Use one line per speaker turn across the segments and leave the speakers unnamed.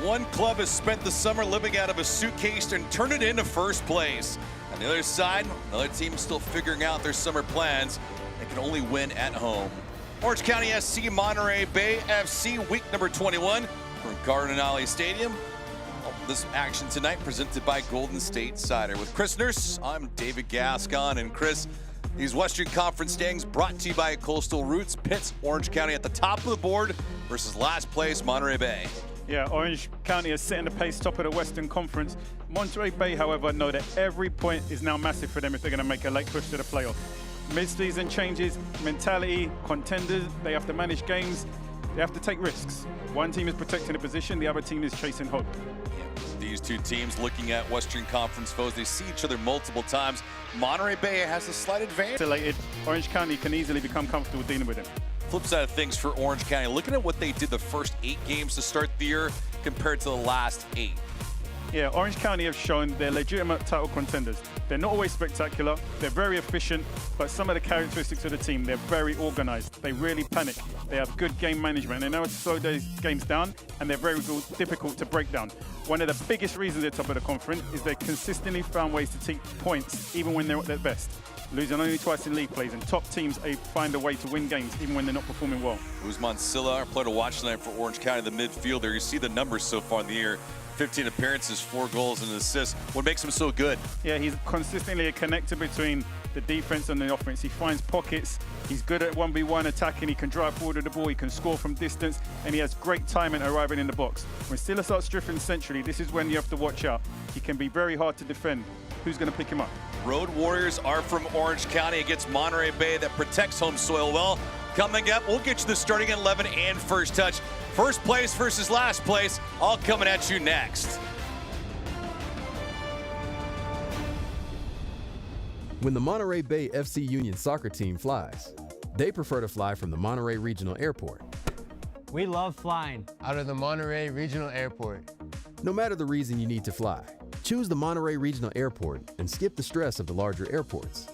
One club has spent the summer living out of a suitcase and turned it into first place. On the other side, another team still figuring out their summer plans. They can only win at home. Orange County SC, Monterey Bay FC, week number 21 from Garden Alley Stadium. This action tonight presented by Golden State Cider. With Chris Nurse, I'm David Gascon. And Chris, these Western Conference standings brought to you by Coastal Roots pits Orange County at the top of the board versus last place Monterey Bay.
Yeah, Orange County is setting the pace top of the Western Conference. Monterey Bay, however, know that every point is now massive for them if they're going to make a late push to the playoff. Mid-season changes, mentality, contenders, they have to manage games, they have to take risks. One team is protecting a position, the other team is chasing hope.
These two teams looking at Western Conference foes, they see each other multiple times. Monterey Bay has a slight advantage.
Orange County can easily become comfortable dealing with it.
Flip side of things for Orange County, looking at what they did the first 8 games to start the year compared to the last 8.
Yeah, Orange County have shown they're legitimate title contenders. They're not always spectacular, they're very efficient, but some of the characteristics of the team, they're very organized. They really panic. They have good game management. They know how to slow those games down, and they're very difficult to break down. One of the biggest reasons they're top of the conference is they consistently found ways to take points even when they're at their best. Losing only twice in league plays, and top teams find a way to win games even when they're not performing well.
Usman Silla, our player to watch tonight for Orange County, the midfielder. You see the numbers so far in the year. 15 appearances, 4 goals and an assist. What makes him so good?
Yeah, he's consistently a connector between the defense and the offense. He finds pockets. He's good at 1v1 attacking. He can drive forward with the ball. He can score from distance, and he has great timing arriving in the box. When Silla starts drifting centrally, this is when you have to watch out. He can be very hard to defend. Who's going to pick him up?
Road Warriors are from Orange County against Monterey Bay that protects home soil well. Coming up, we'll get you the starting 11 and first touch. First place versus last place, all coming at you next.
When the Monterey Bay FC Union soccer team flies, they prefer to fly from the Monterey Regional Airport.
We love flying
out of the Monterey Regional Airport.
No matter the reason you need to fly, choose the Monterey Regional Airport and skip the stress of the larger airports.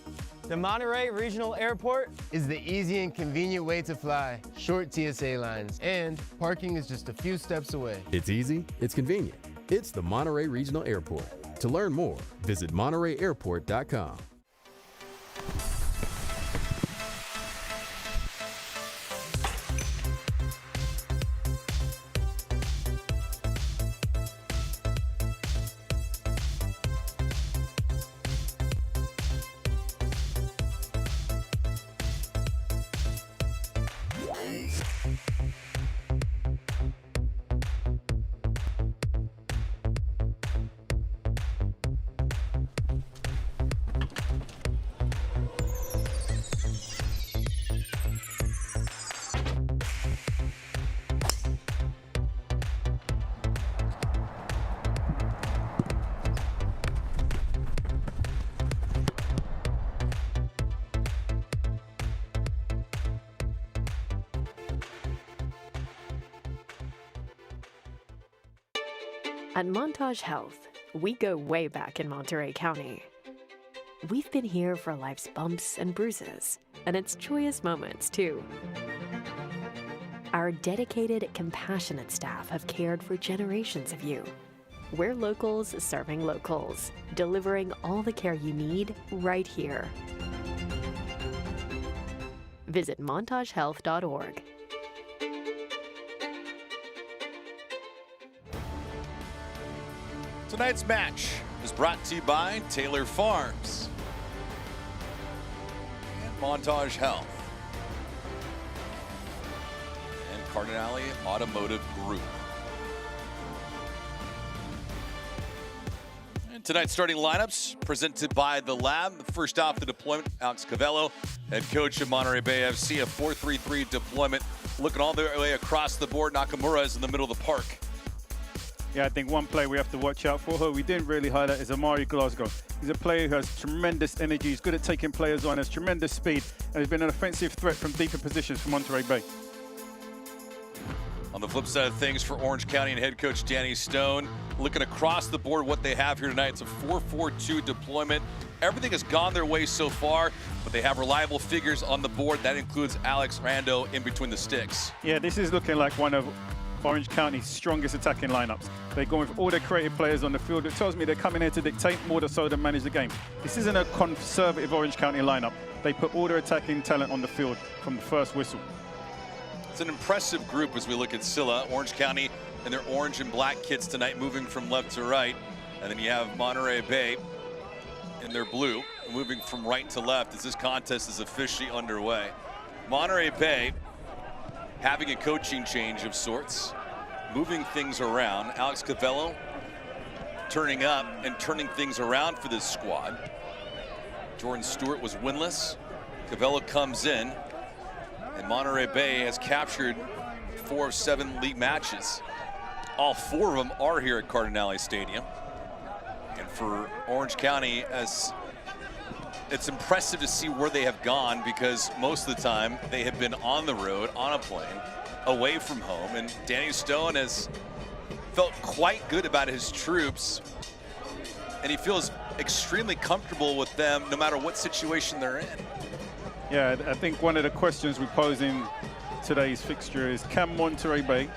The Monterey Regional Airport
is the easy and convenient way to fly, short TSA lines, and parking is just a few steps away.
It's easy, it's convenient. It's the Monterey Regional Airport. To learn more, visit montereyairport.com.
At Montage Health, we go way back in Monterey County. We've been here for life's bumps and bruises, and its joyous moments, too. Our dedicated, compassionate staff have cared for generations of you. We're locals serving locals, delivering all the care you need right here. Visit montagehealth.org.
Tonight's match is brought to you by Taylor Farms and Montage Health and Cardinale Automotive Group. And tonight's starting lineups presented by The Lab. First off, the deployment, Alex Cavello, head coach of Monterey Bay FC, a 4-3-3 deployment. Looking all the way across the board, Nakamura is in the middle of the park.
Yeah, I think one player we have to watch out for, who we didn't really highlight, is Amari Glasgow. He's a player who has tremendous energy, he's good at taking players on, has tremendous speed, and has been an offensive threat from deeper positions for Monterey Bay.
On the flip side of things for Orange County and head coach Danny Stone, looking across the board what they have here tonight, it's a 4-4-2 deployment. Everything has gone their way so far, but they have reliable figures on the board. That includes Alex Rando in between the sticks.
Yeah, this is looking like one of Orange County's strongest attacking lineups. They go with all their creative players on the field. It tells me they're coming here to dictate more so than manage the game. This isn't a conservative Orange County lineup. They put all their attacking talent on the field from the first whistle.
It's an impressive group as we look at Scylla, Orange County, and their orange and black kits tonight, moving from left to right. And then you have Monterey Bay in their blue, moving from right to left as this contest is officially underway. Monterey Bay having a coaching change of sorts, moving things around. Alex Cavello turning up and turning things around for this squad. Jordan Stewart was winless. Cavello comes in, and Monterey Bay has captured 4 of 7 league matches. All 4 of them are here at Cardinale Stadium. And for Orange County, as it's impressive to see where they have gone, because most of the time they have been on the road, on a plane, away from home. And Danny Stone has felt quite good about his troops, and he feels extremely comfortable with them no matter what situation they're in.
Yeah, I think one of the questions we pose in today's fixture is, can Monterey Bay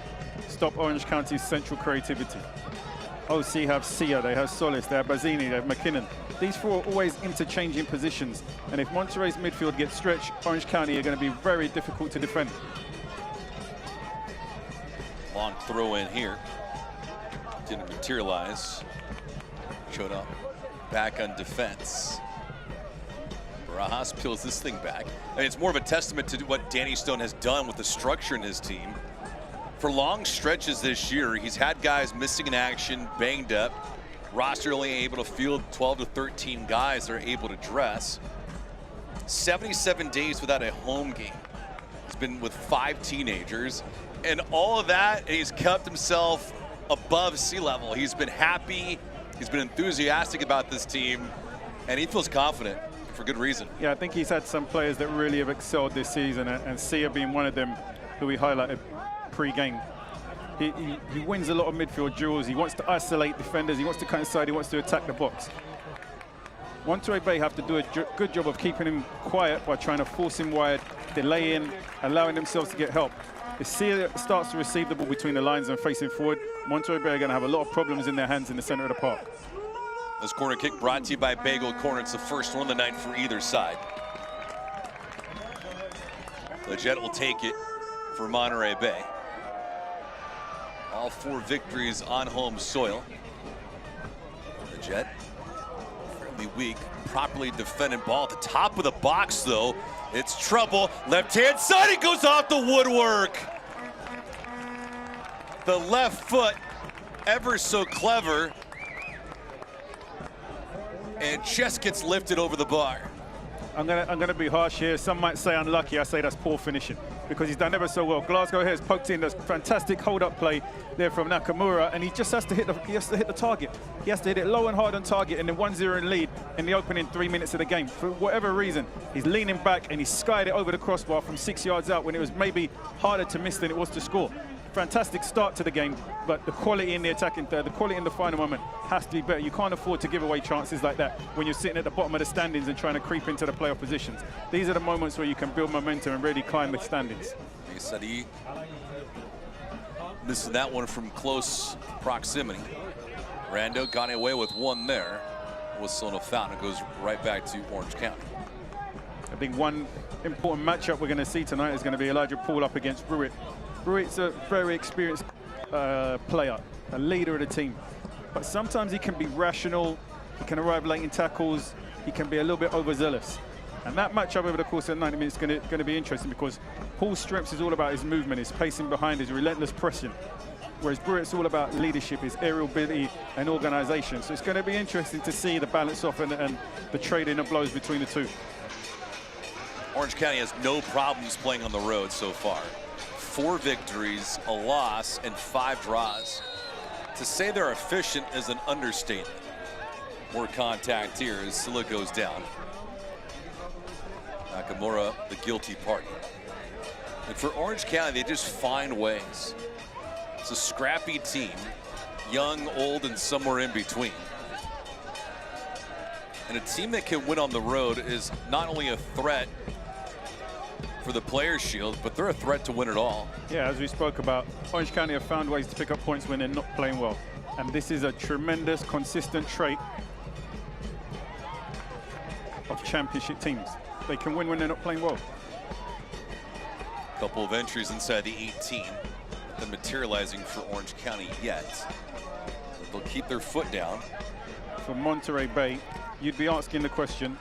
stop Orange County's central creativity? OC have Sia, they have Solis, they have Bazzini, they have McKinnon. These 4 are always interchanging positions, and if Monterey's midfield gets stretched, Orange County are going to be very difficult to defend.
Long throw in here. Didn't materialize. Showed up back on defense. Barajas peels this thing back. I mean, it's more of a testament to what Danny Stone has done with the structure in his team. For long stretches this year, he's had guys missing in action, banged up. Roster only able to field 12 to 13 guys they're able to dress. 77 days without a home game. He's been with 5 teenagers. And all of that, he's kept himself above sea level. He's been happy. He's been enthusiastic about this team. And he feels confident for good reason.
Yeah, I think he's had some players that really have excelled this season, and Sia being one of them who we highlighted pre-game. He wins a lot of midfield duels. He wants to isolate defenders. He wants to cut inside. He wants to attack the box. Monterey Bay have to do a good job of keeping him quiet by trying to force him wide, delaying, allowing themselves to get help. If Sia starts to receive the ball between the lines and facing forward, Monterey Bay are going to have a lot of problems in their hands in the center of the park.
This corner kick brought to you by Bagel Corner. It's the first one of the night for either side. The Jet will take it for Monterey Bay. All 4 victories on home soil. The Jet, fairly weak, properly defended ball at the top of the box though. It's trouble, left-hand side, it goes off the woodwork. The left foot, ever so clever, and just gets lifted over the bar.
I'm gonna be harsh here. Some might say unlucky. I say that's poor finishing, because he's done ever so well. Glasgow has poked in this fantastic hold-up play there from Nakamura, and he just has to hit the target. He has to hit it low and hard on target, and then 1-0 in lead in the opening 3 minutes of the game. For whatever reason, he's leaning back and he skied it over the crossbar from 6 yards out when it was maybe harder to miss than it was to score. Fantastic start to the game, but the quality in the attacking third, the quality in the final moment has to be better. You can't afford to give away chances like that when you're sitting at the bottom of the standings and trying to creep into the playoff positions. These are the moments where you can build momentum and really climb the standings.
Sadi missing that one from close proximity. Rando got away with one there. Whistle and a fountain. It goes right back to Orange County.
I think one important matchup we're going to see tonight is going to be Elijah Paul up against Brewitt. Brewitt's a very experienced player, a leader of the team. But sometimes he can be rational, he can arrive late in tackles, he can be a little bit overzealous. And that matchup over the course of 90 minutes is going to be interesting, because Paul's strengths is all about his movement, his pacing behind, his relentless pressing. Whereas Brewitt's all about leadership, his aerial ability and organisation. So it's going to be interesting to see the balance off and the trading of blows between the two.
Orange County has no problems playing on the road so far. 4 victories, a loss, and 5 draws. To say they're efficient is an understatement. More contact here as Scylla goes down. Nakamura, the guilty party. And for Orange County, they just find ways. It's a scrappy team, young, old, and somewhere in between. And a team that can win on the road is not only a threat for the Players' Shield, but they're a threat to win it all.
Yeah, as we spoke about, Orange County have found ways to pick up points when they're not playing well. And this is a tremendous, consistent trait of championship teams. They can win when they're not playing well.
Couple of entries inside the 18. Nothing materializing for Orange County yet. But they'll keep their foot down.
For Monterey Bay, you'd be asking the question,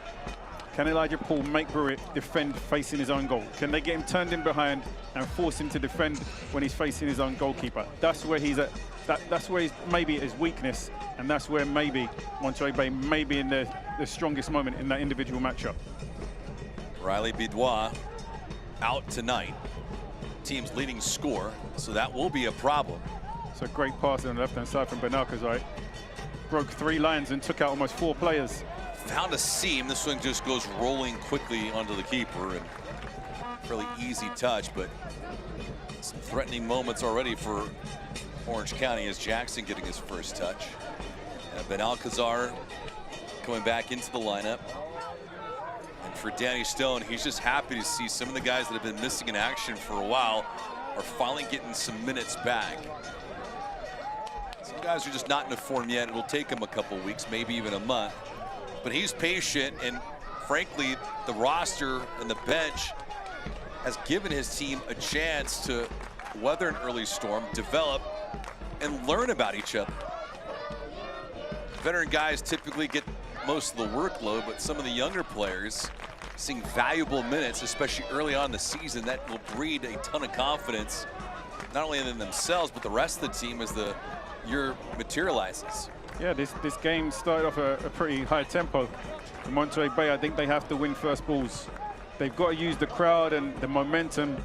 can Elijah Paul make Brewitt defend facing his own goal? Can they get him turned in behind and force him to defend when he's facing his own goalkeeper? That's where he's at. That's where he's maybe at his weakness, and that's where maybe Monterey Bay may be in the strongest moment in that individual matchup.
Riley Bidois out tonight. Team's leading scorer, so that will be a problem.
It's a great pass on the left-hand side from Benalcazar. Broke 3 lines and took out almost 4 players.
Found a seam. This one just goes rolling quickly onto the keeper, and fairly easy touch, but some threatening moments already for Orange County as Jackson getting his first touch. And Benalcazar coming back into the lineup. And for Danny Stone, he's just happy to see some of the guys that have been missing in action for a while are finally getting some minutes back. Some guys are just not in form yet. It'll take them a couple weeks, maybe even a month. But he's patient, and frankly, the roster and the bench has given his team a chance to weather an early storm, develop, and learn about each other. Veteran guys typically get most of the workload, but some of the younger players seeing valuable minutes, especially early on in the season, that will breed a ton of confidence, not only in themselves, but the rest of the team as the year materializes.
Yeah, this game started off a pretty high tempo. For Monterey Bay, I think they have to win first balls. They've got to use the crowd and the momentum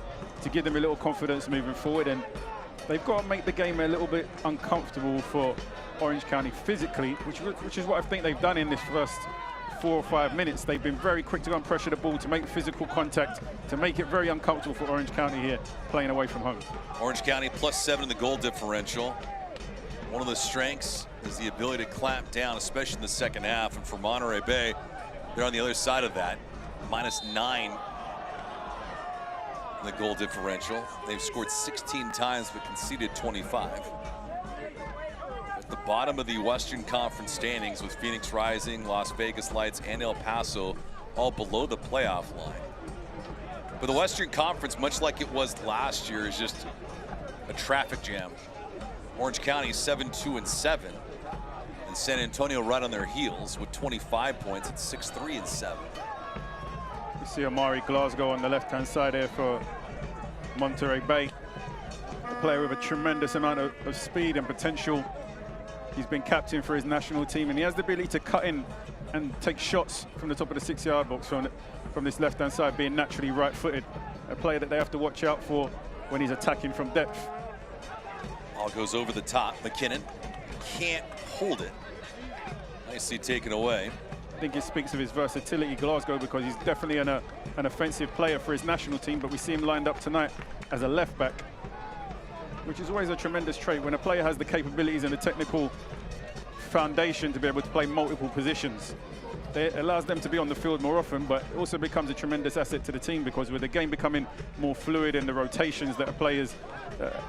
to give them a little confidence moving forward, and they've got to make the game a little bit uncomfortable for Orange County physically, which is what I think they've done in this first 4 or 5 minutes. They've been very quick to go and pressure the ball, to make physical contact, to make it very uncomfortable for Orange County here, playing away from home.
Orange County +7 in the goal differential. One of the strengths is the ability to clamp down, especially in the second half. And for Monterey Bay, they're on the other side of that, -9 in the goal differential. They've scored 16 times but conceded 25. At the bottom of the Western Conference standings, with Phoenix Rising, Las Vegas Lights, and El Paso all below the playoff line. But the Western Conference, much like it was last year, is just a traffic jam. Orange County 7-2-7, and San Antonio right on their heels with 25 points at 6-3-7.
You see Amari Glasgow on the left-hand side here for Monterey Bay. A player with a tremendous amount of speed and potential. He's been captain for his national team, and he has the ability to cut in and take shots from the top of the 6-yard box from this left-hand side, being naturally right-footed. A player that they have to watch out for when he's attacking from depth.
Ball goes over the top. McKinnon can't hold it. Nicely taken away.
I think it speaks of his versatility, Glasgow, because he's definitely an offensive player for his national team, but we see him lined up tonight as a left back, which is always a tremendous trait when a player has the capabilities and the technical foundation to be able to play multiple positions. It allows them to be on the field more often, but it also becomes a tremendous asset to the team, because with the game becoming more fluid and the rotations that players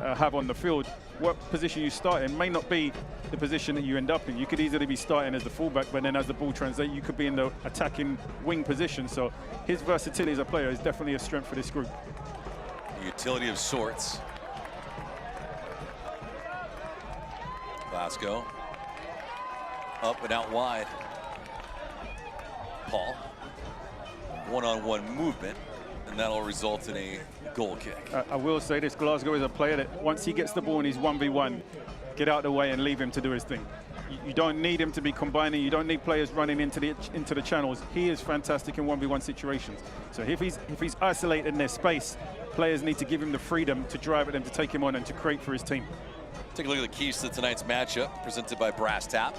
have on the field, what position you start in may not be the position that you end up in. You could easily be starting as the fullback, but then as the ball translates, you could be in the attacking wing position. So his versatility as a player is definitely a strength for this group.
Utility of sorts. Glasgow up and out wide. Paul, one-on-one movement, and that'll result in a goal kick.
I will say this, Glasgow is a player that once he gets the ball and he's 1v1, get out of the way and leave him to do his thing. You don't need him to be combining. You don't need players running into the channels. He is fantastic in 1v1 situations. So if he's isolated in their space, players need to give him the freedom to drive at them, to take him on and to create for his team.
Take a look at the keys to tonight's matchup, presented by Brass Tap.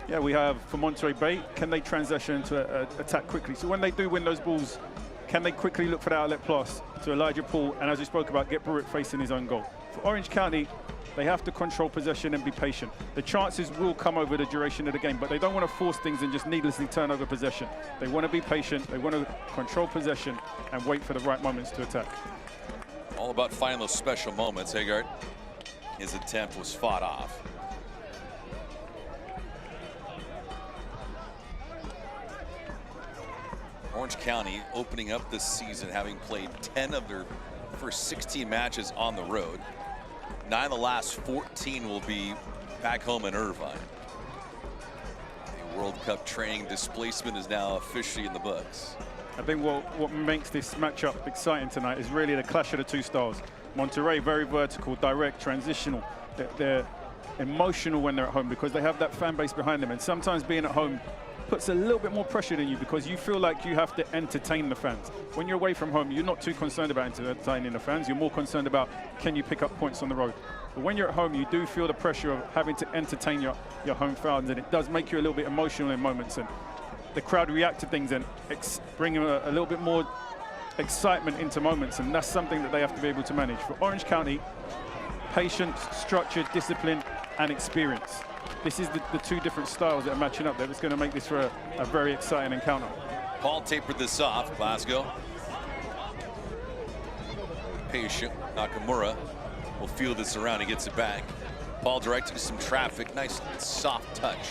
Yeah, we have for Monterey Bay, can they transition to attack quickly? So when they do win those balls, can they quickly look for the outlet pass to Elijah Paul, and as we spoke about, get Brewitt facing his own goal? For Orange County, They have to control possession and be patient. The chances will come over the duration of the game, but they don't want to force things and just needlessly turn over possession. They want to be patient, they want to control possession and wait for the right moments to attack.
All about finding those special moments. Haggard, his attempt was fought off. Orange County opening up this season, having played 10 of their first 16 matches on the road. 9 of the last 14 will be back home in Irvine. The World Cup training displacement is now officially in the books.
I think what makes this matchup exciting tonight is really the clash of the two styles. Monterey, very vertical, direct, transitional. They're emotional when they're at home because they have that fan base behind them, and sometimes being at home puts a little bit more pressure on you because you feel like you have to entertain the fans. When you're away from home, you're not too concerned about entertaining the fans. You're more concerned about, can you pick up points on the road? But when you're at home, you do feel the pressure of having to entertain your home fans, and it does make you a little bit emotional in moments. And the crowd react to things and bring a little bit more excitement into moments, and that's something that they have to be able to manage. For Orange County, patience, structure, discipline, and experience. This is the two different styles that are matching up there. It's going to make this for a very exciting encounter.
Paul tapered this off. Glasgow. Patient. Nakamura will feel this around. He gets it back. Paul directing some traffic. Nice soft touch.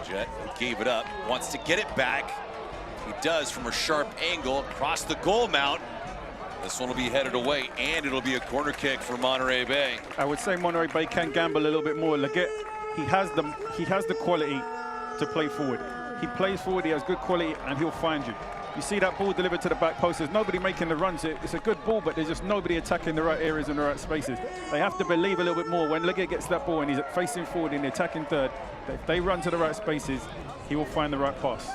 Jet gave it up. Wants to get it back. He does from a sharp angle across the goal mount. This one will be headed away, and it'll be a corner kick for Monterey Bay.
I would say Monterey Bay can gamble a little bit more. Leggett, he has the quality to play forward. He plays forward, he has good quality, and he'll find you. You see that ball delivered to the back post. There's nobody making the runs. It's a good ball, but there's just nobody attacking the right areas and the right spaces. They have to believe a little bit more. When Leggett gets that ball and he's facing forward in the attacking third, if they run to the right spaces, he will find the right pass.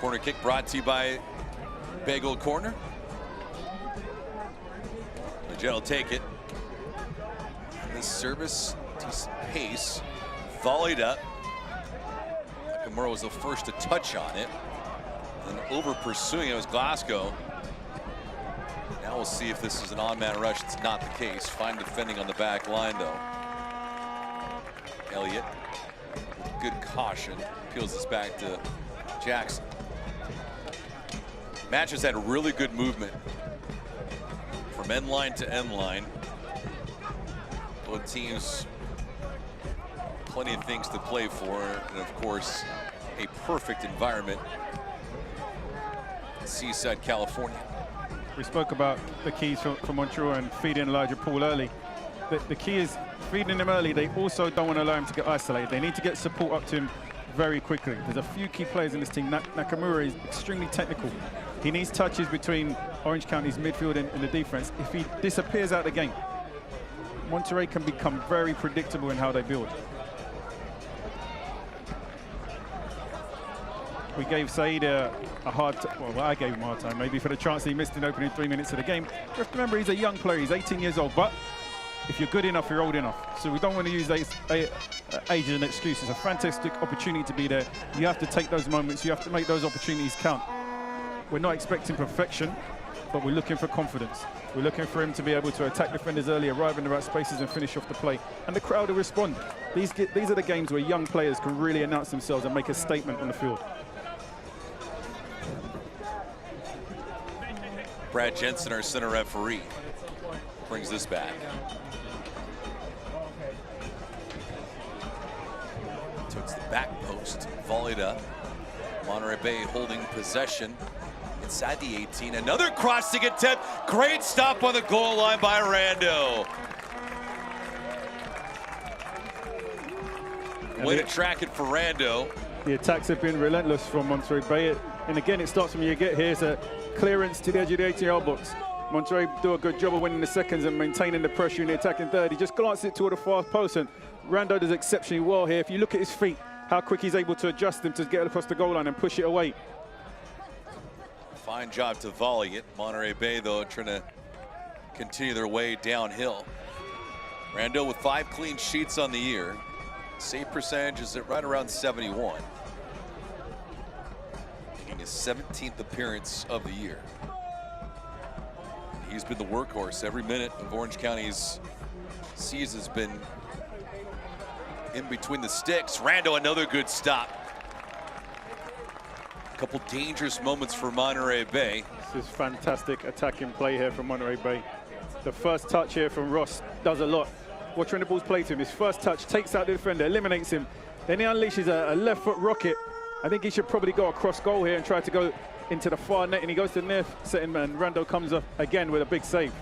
Corner kick brought to you by Bagel Corner. Jet will take it. This service, decent pace, volleyed up. Nakamura was the first to touch on it. And over pursuing it was Glasgow. Now we'll see if this is an on-man rush. It's not the case. Fine defending on the back line, though. Elliott, with good caution, peels this back to Jackson. Match has had really good movement from end line to end line. Both teams, plenty of things to play for, and of course, a perfect environment in Seaside, California.
We spoke about the keys for Montreal and feeding Elijah Paul early. The key is feeding him early. They also don't want to allow him to get isolated. They need to get support up to him very quickly. There's a few key players in this team. Nakamura is extremely technical. He needs touches between Orange County's midfield and the defense. If he disappears out of the game, Monterey can become very predictable in how they build. We gave Said a hard time. Well, I gave him a hard time, maybe for the chance he missed in opening 3 minutes of the game. You have to remember, he's a young player. He's 18 years old, but if you're good enough, you're old enough. So we don't want to use age as an excuse. It's a fantastic opportunity to be there. You have to take those moments. You have to make those opportunities count. We're not expecting perfection, but we're looking for confidence. We're looking for him to be able to attack defenders early, arrive in the right spaces and finish off the play. And the crowd will respond. These are the games where young players can really announce themselves and make a statement on the field.
Brad Jensen, our center referee, brings this back. Took the back post, volleyed up. Monterey Bay holding possession inside the 18. Another crossing attempt. Great stop on the goal line by Rando. Way to track it for Rando.
The attacks have been relentless from Monterey Bay. And again, it starts when you get here. It's a clearance to the edge of the 18-yard box. Monterey do a good job of winning the seconds and maintaining the pressure in the attacking third. He just glances it toward the far post, and Rando does exceptionally well here. If you look at his feet, how quick he's able to adjust them to get across the goal line and push it away.
Fine job to volley it. Monterey Bay, though, trying to continue their way downhill. Rando with 5 clean sheets on the year. Save percentage is at right around 71. Making his 17th appearance of the year. He's been the workhorse. Every minute of Orange County's season has been in between the sticks. Rando, another good stop. A couple dangerous moments for Monterey Bay.
This is fantastic attacking play here from Monterey Bay. The first touch here from Ross does a lot. Watch when the ball's played to him. His first touch takes out the defender, eliminates him. Then he unleashes a left foot rocket. I think he should probably go across goal here and try to go into the far net, and he goes to the near setting man. Rando comes up again with a big save.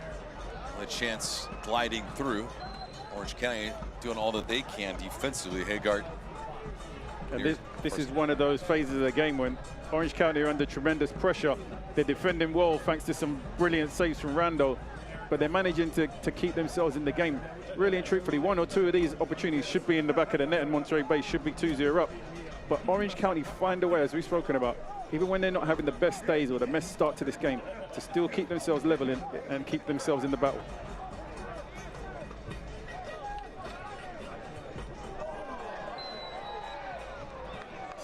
A chance gliding through. Orange County doing all that they can defensively. Haggard.
And this is one of those phases of the game when Orange County are under tremendous pressure. They're defending well thanks to some brilliant saves from Rando, but they're managing to keep themselves in the game. Really and truthfully, one or two of these opportunities should be in the back of the net, and Monterey Bay should be 2-0 up. But Orange County find a way, as we've spoken about, even when they're not having the best days or the best start to this game, to still keep themselves level and keep themselves in the battle.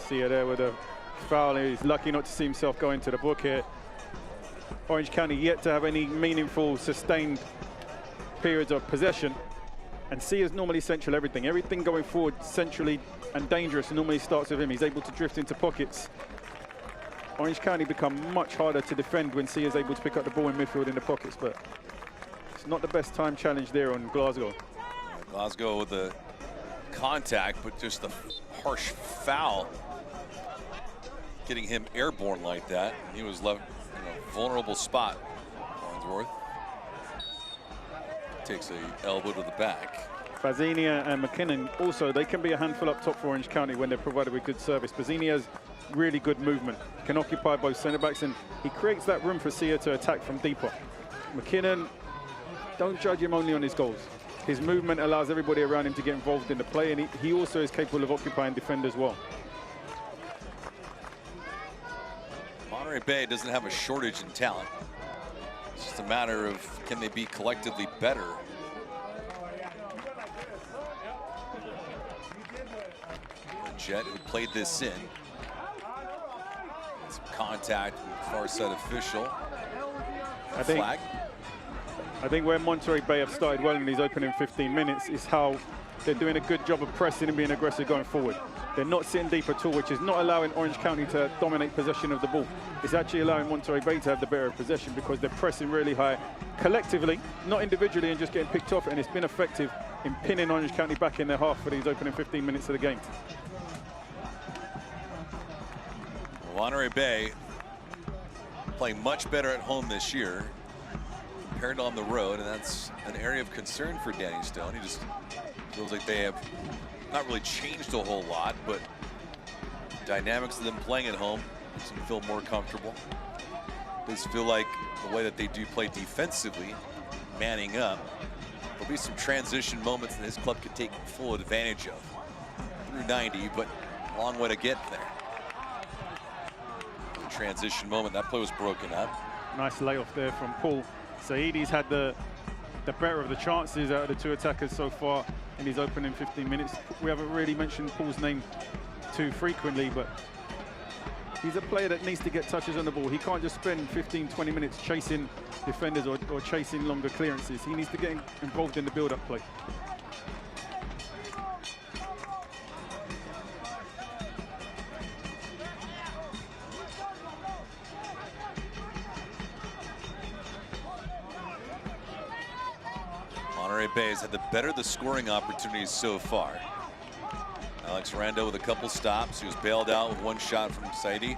See her there with a foul. He's lucky not to see himself go into the book here. Orange County yet to have any meaningful, sustained periods of possession. And Sia's normally central everything. Everything going forward centrally and dangerous normally starts with him. He's able to drift into pockets. Orange County become much harder to defend when Sia's able to pick up the ball in midfield in the pockets, but it's not the best time challenge there on Glasgow.
Glasgow with the contact, but just the harsh foul. Getting him airborne like that. He was left in a vulnerable spot. Farnsworth takes a elbow to the back.
Bazinia and McKinnon also, they can be a handful up top for Orange County when they're provided with good service. Bazinia has really good movement, can occupy both centre backs, and he creates that room for Sia to attack from deeper. McKinnon, don't judge him only on his goals. His movement allows everybody around him to get involved in the play, and he also is capable of occupying defenders well.
Monterey Bay doesn't have a shortage in talent. It's just a matter of can they be collectively better. Jet, who played this in. Some contact with the far side official. Flag.
I think where Monterey Bay have started well in these opening 15 minutes is how they're doing a good job of pressing and being aggressive going forward. They're not sitting deep at all, which is not allowing Orange County to dominate possession of the ball. It's actually allowing Monterey Bay to have the better possession because they're pressing really high collectively, not individually, and just getting picked off, and it's been effective in pinning Orange County back in their half for these opening 15 minutes of the game.
Monterey Bay playing much better at home this year compared to on the road, and that's an area of concern for Danny Stone. He just feels like they have not really changed a whole lot, but dynamics of them playing at home makes them feel more comfortable. It does feel like the way that they do play defensively, manning up, there'll be some transition moments that his club could take full advantage of through 90, but a long way to get there. Transition moment, that play was broken up.
Nice layoff there from Paul. Saidi's had the better of the chances out of the two attackers so far in his opening 15 minutes. We haven't really mentioned Paul's name too frequently, but he's a player that needs to get touches on the ball. He can't just spend 15-20 minutes chasing defenders or chasing longer clearances. He needs to get involved in the build-up play.
Monterey Bay has had the better the scoring opportunities so far. Alex Rando with a couple stops. He was bailed out with one shot from Saidi,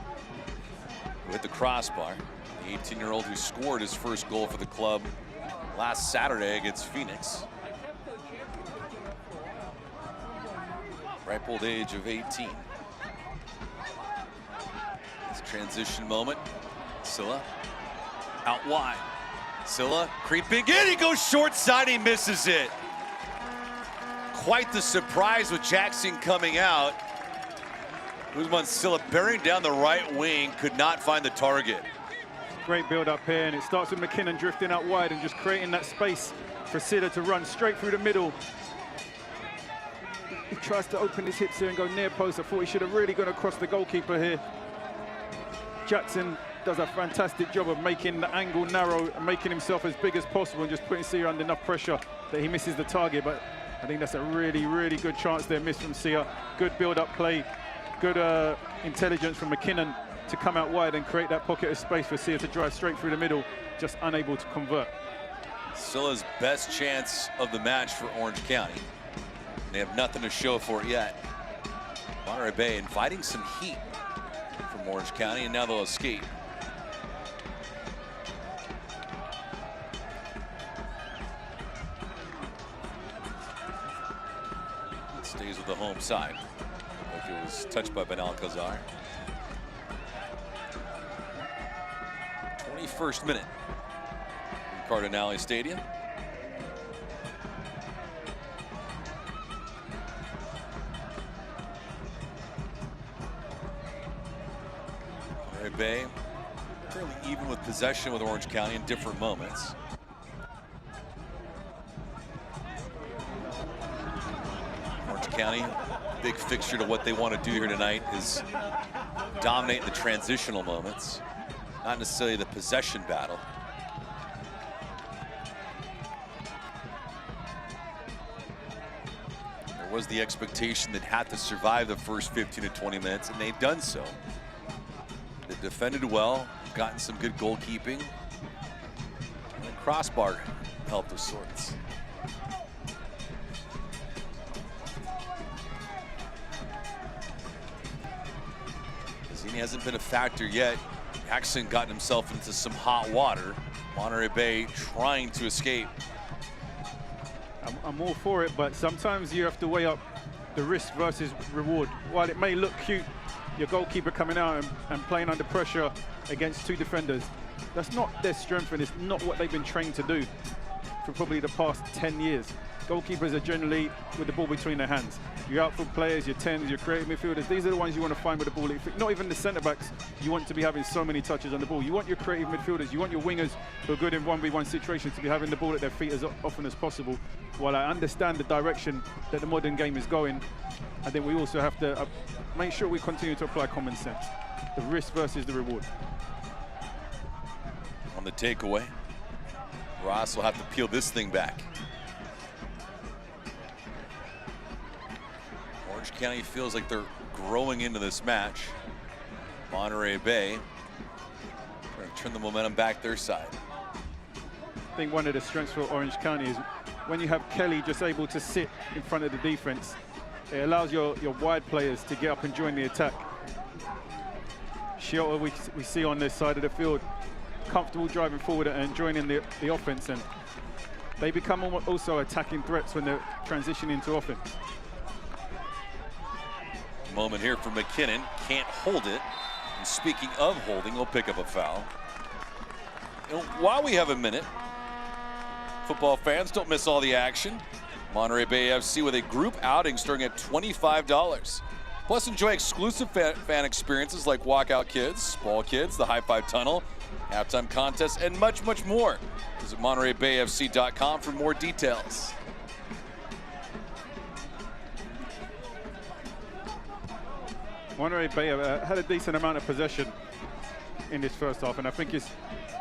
who hit the crossbar. The 18-year-old who scored his first goal for the club last Saturday against Phoenix. Ripe old age of 18. This transition moment. Silla out wide. Silla creeping in, he goes short side, he misses it. Quite the surprise with Jackson coming out. Guzman Silla bearing down the right wing, could not find the target.
Great build up here, and it starts with McKinnon drifting out wide and just creating that space for Silla to run straight through the middle. He tries to open his hips here and go near post. I thought he should have really gone across the goalkeeper here. Jackson does a fantastic job of making the angle narrow and making himself as big as possible and just putting Sia under enough pressure that he misses the target. But I think that's a really, really good chance there, miss from Sia. Good build-up play, good intelligence from McKinnon to come out wide and create that pocket of space for Sia to drive straight through the middle, just unable to convert.
Scylla's best chance of the match for Orange County. They have nothing to show for it yet. Monterey Bay inviting some heat from Orange County, and now they'll escape. Stays with the home side. Like it was touched by Ben Alcazar. 21st minute in Cardinale Stadium. Monterey Bay fairly even with possession with Orange County in different moments. Orange County, big fixture to what they want to do here tonight is dominate the transitional moments, not necessarily the possession battle. There was the expectation they'd have to survive the first 15 to 20 minutes, and they've done so. They've defended well, gotten some good goalkeeping, and the crossbar helped of sorts. Zini hasn't been a factor yet. Jackson gotten himself into some hot water. Monterey Bay trying to escape.
I'm all for it, but sometimes you have to weigh up the risk versus reward. While it may look cute, your goalkeeper coming out and playing under pressure against two defenders, that's not their strength, and it's not what they've been trained to do for probably the past 10 years. Goalkeepers are generally with the ball between their hands. Your outfield players, your 10s, your creative midfielders, these are the ones you want to find with the ball. Not even the centre-backs you want to be having so many touches on the ball. You want your creative midfielders, you want your wingers who are good in 1v1 situations to be having the ball at their feet as often as possible. While I understand the direction that the modern game is going, I think we also have to make sure we continue to apply common sense. The risk versus the reward.
On the takeaway, Ross will have to peel this thing back. Orange County feels like they're growing into this match. Monterey Bay trying to turn the momentum back their side.
I think one of the strengths for Orange County is when you have Kelly just able to sit in front of the defense, it allows your wide players to get up and join the attack. Shiota we see on this side of the field, comfortable driving forward and joining the offense, and they become also attacking threats when they're transitioning to offense.
Moment here for McKinnon, can't hold it. And speaking of holding, he'll pick up a foul. And while we have a minute, football fans, don't miss all the action. Monterey Bay FC with a group outing starting at $25. Plus enjoy exclusive fan experiences like Walkout Kids, Ball Kids, the High Five Tunnel, halftime contests, and much, much more. Visit MontereyBayFC.com for more details.
Monterey Bay had a decent amount of possession in this first half, and I think it's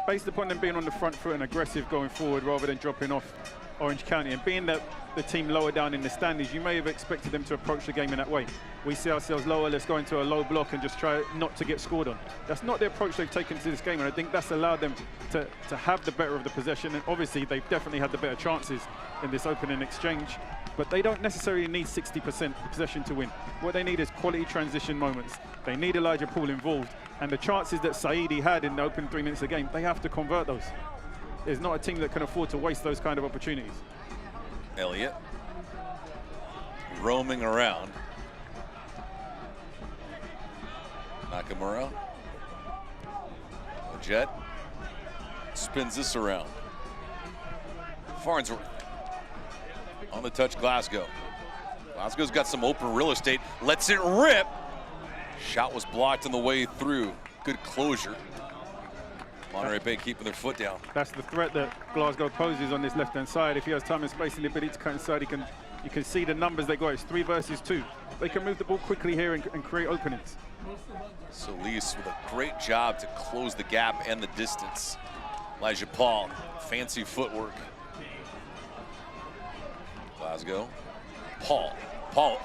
based upon them being on the front foot and aggressive going forward rather than dropping off Orange County. And being that the team lower down in the standings, you may have expected them to approach the game in that way. We see ourselves lower, let's go into a low block and just try not to get scored on. That's not the approach they've taken to this game, and I think that's allowed them to have the better of the possession. And obviously they've definitely had the better chances in this opening exchange, but they don't necessarily need 60% possession to win. What they need is quality transition moments. They need Elijah Poole involved, and the chances that Saidi had in the opening 3 minutes of the game, they have to convert those. There's not a team that can afford to waste those kind of opportunities.
Elliott roaming around. Nakamura. Jet spins this around. Farnsworth on the touch, Glasgow. Glasgow's got some open real estate, lets it rip. Shot was blocked on the way through. Good closure. Monterey Bay keeping their foot down.
That's the threat that Glasgow poses on this left-hand side. If he has time and space and the ability to cut inside, you can see the numbers they got. It's 3 versus 2. They can move the ball quickly here and create openings.
Solis with a great job to close the gap and the distance. Elijah Paul, fancy footwork. Glasgow. Paul,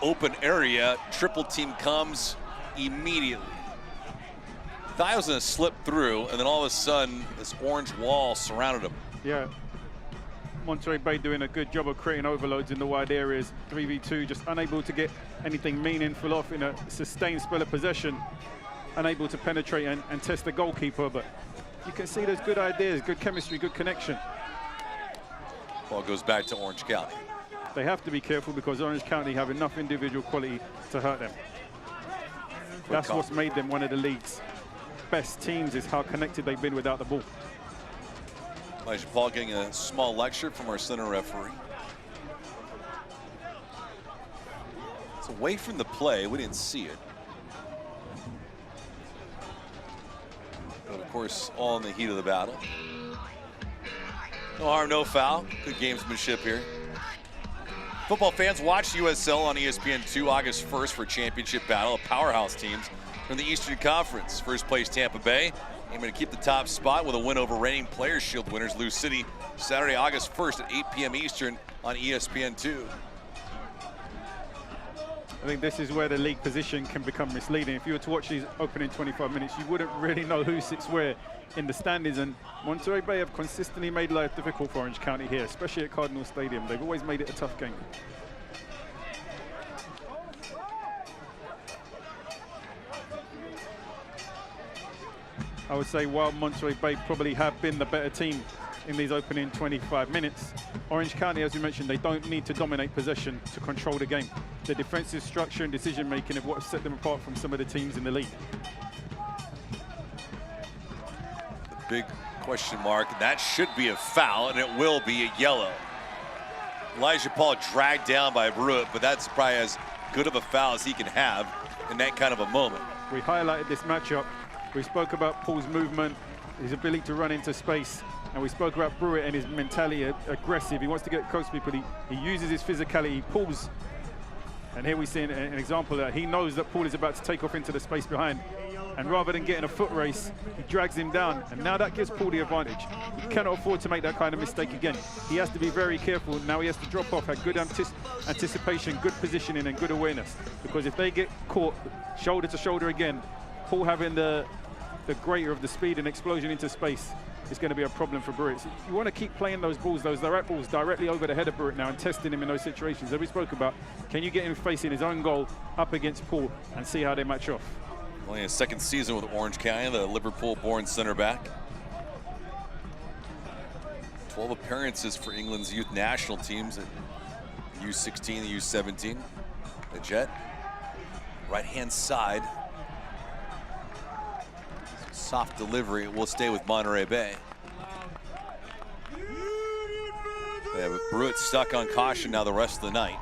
open area, triple team comes immediately. Thought he was gonna slip through, and then all of a sudden, this orange wall surrounded him.
Yeah, Monterey Bay doing a good job of creating overloads in the wide areas. 3v2, just unable to get anything meaningful off in a sustained spell of possession. Unable to penetrate and test the goalkeeper, but you can see there's good ideas, good chemistry, good connection.
Ball goes back to Orange County.
They have to be careful because Orange County have enough individual quality to hurt them. That's what's made them one of the league's best teams, is how connected they've been without the ball.
Elijah Paul getting a small lecture from our center referee. It's away from the play. We didn't see it. But of course, all in the heat of the battle. No harm, no foul. Good gamesmanship here. Football fans, watch USL on ESPN2 August 1st for championship battle of powerhouse teams from the Eastern Conference. First place Tampa Bay, aiming to keep the top spot with a win over reigning Players Shield winners Lou City, Saturday, August 1st at 8 p.m. Eastern on ESPN2.
I think this is where the league position can become misleading. If you were to watch these opening 25 minutes, you wouldn't really know who sits where in the standings. And Monterey Bay have consistently made life difficult for Orange County here, especially at Cardinal Stadium. They've always made it a tough game. I would say while Monterey Bay probably have been the better team in these opening 25 minutes, Orange County, as we mentioned, they don't need to dominate possession to control the game. The defensive structure and decision-making of what set them apart from some of the teams in the league.
The big question mark, that should be a foul, and it will be a yellow. Elijah Paul dragged down by Brewitt, but that's probably as good of a foul as he can have in that kind of a moment.
We highlighted this matchup. We spoke about Paul's movement, his ability to run into space, and we spoke about Brewitt and his mentality, aggressive. He wants to get close to people. He uses his physicality, he pulls. And here we see an example that he knows that Paul is about to take off into the space behind. And rather than getting a foot race, he drags him down. And now that gives Paul the advantage. He cannot afford to make that kind of mistake again. He has to be very careful. Now he has to drop off, have good anticipation, good positioning, and good awareness. Because if they get caught shoulder to shoulder again, Paul having the greater of the speed and explosion into space is going to be a problem for Brewitt. So you want to keep playing those balls, those direct balls, directly over the head of Brewitt now and testing him in those situations. As we spoke about, can you get him facing his own goal up against Paul and see how they match off?
Only his second season with Orange County, the Liverpool-born center back. 12 appearances for England's youth national teams at U16 and U17. The Jet, right-hand side. Soft delivery will stay with Monterey Bay. Yeah, but Brewitt stuck on caution now the rest of the night.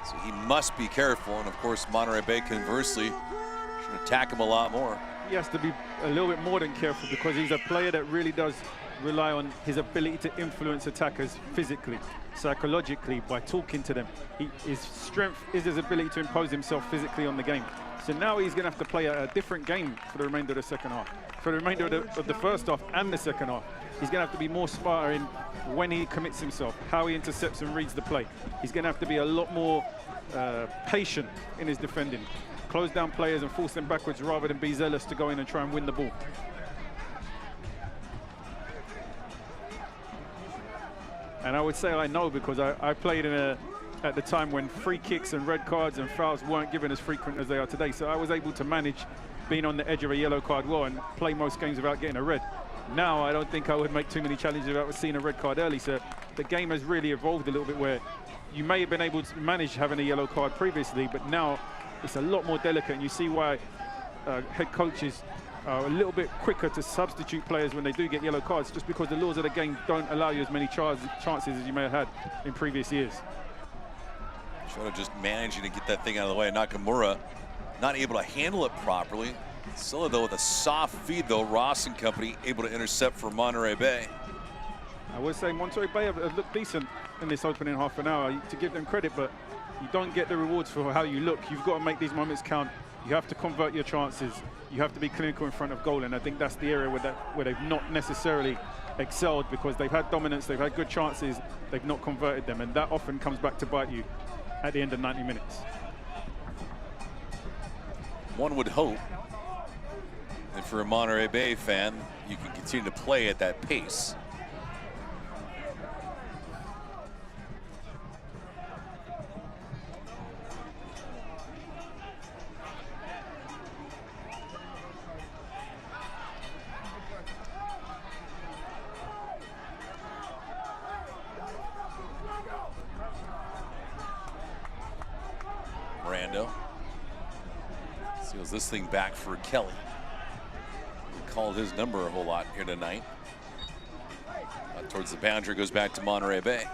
So he must be careful. And of course, Monterey Bay conversely should attack him a lot more.
He has to be a little bit more than careful because he's a player that really does rely on his ability to influence attackers physically, psychologically, by talking to them. His strength is his ability to impose himself physically on the game. So now he's going to have to play a different game for the remainder of the second half. For the remainder of the first half and the second half, he's going to have to be more smarter in when he commits himself, how he intercepts and reads the play. He's going to have to be a lot more patient in his defending. Close down players and force them backwards rather than be zealous to go in and try and win the ball. And I would say I know because I played at the time when free kicks and red cards and fouls weren't given as frequent as they are today. So I was able to manage being on the edge of a yellow card well and play most games without getting a red. Now I don't think I would make too many challenges without seeing a red card early. So the game has really evolved a little bit where you may have been able to manage having a yellow card previously, but now it's a lot more delicate, and you see why head coaches are a little bit quicker to substitute players when they do get yellow cards, just because the laws of the game don't allow you as many chances as you may have had in previous years.
Trying to just managing to get that thing out of the way. Nakamura not able to handle it properly. Scylla, though, with a soft feed, though. Ross and company able to intercept for Monterey Bay.
I would say Monterey Bay have looked decent in this opening half an hour, to give them credit, but you don't get the rewards for how you look. You've got to make these moments count. You have to convert your chances. You have to be clinical in front of goal, and I think that's the area where they've not necessarily excelled, because they've had dominance, they've had good chances, they've not converted them, and that often comes back to bite you at the end of 90 minutes.
One would hope that for a Monterey Bay fan, you can continue to play at that pace. Brando seals this thing back for Kelly. He called his number a whole lot here tonight. Towards the boundary, goes back to Monterey Bay.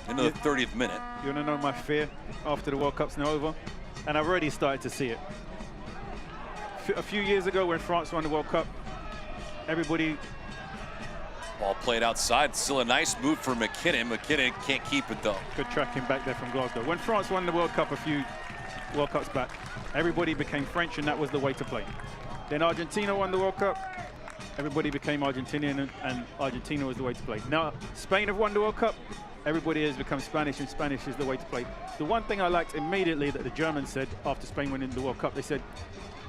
Into the 30th minute.
You want to know my fear after the World Cup's now over? And I've already started to see it. A few years ago when France won the World Cup, everybody...
Ball played outside. Still a nice move for McKinnon. McKinnon can't keep it, though.
Good tracking back there from Glasgow. When France won the World Cup a few World Cups back, everybody became French, and that was the way to play. Then Argentina won the World Cup. Everybody became Argentinian, and Argentina was the way to play. Now Spain have won the World Cup. Everybody has become Spanish, and Spanish is the way to play. The one thing I liked immediately that the Germans said after Spain winning the World Cup, they said,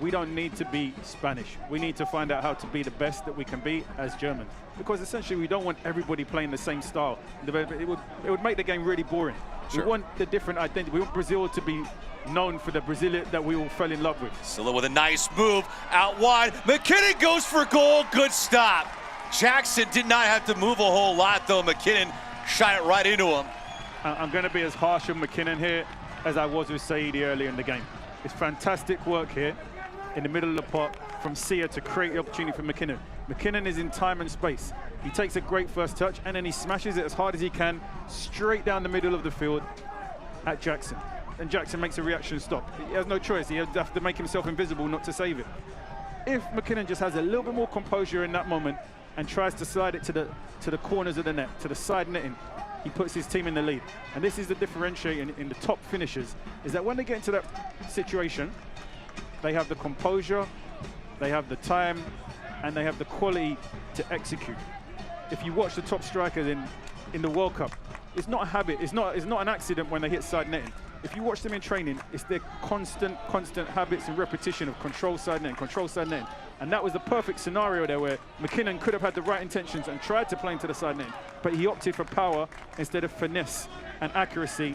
we don't need to be Spanish. We need to find out how to be the best that we can be as Germans. Because essentially we don't want everybody playing the same style. It would make the game really boring.
Sure.
We want the different identity. We want Brazil to be known for the Brazil that we all fell in love with.
Scylla with a nice move out wide. McKinnon goes for goal. Good stop. Jackson did not have to move a whole lot, though. McKinnon shot it right into him.
I'm going to be as harsh on McKinnon here as I was with Saidi earlier in the game. It's fantastic work here in the middle of the pot from Sia to create the opportunity for McKinnon. McKinnon is in time and space. He takes a great first touch and then he smashes it as hard as he can straight down the middle of the field at Jackson. And Jackson makes a reaction stop. He has no choice. He has to make himself invisible not to save it. If McKinnon just has a little bit more composure in that moment and tries to slide it to the corners of the net, to the side netting, he puts his team in the lead. And this is the differentiator in the top finishers, is that when they get into that situation, they have the composure, they have the time, and they have the quality to execute. If you watch the top strikers in the World Cup, it's not a habit, it's not an accident when they hit side netting. If you watch them in training, it's their constant habits and repetition of control side netting. And that was the perfect scenario there where McKinnon could have had the right intentions and tried to play into the side netting, but he opted for power instead of finesse and accuracy.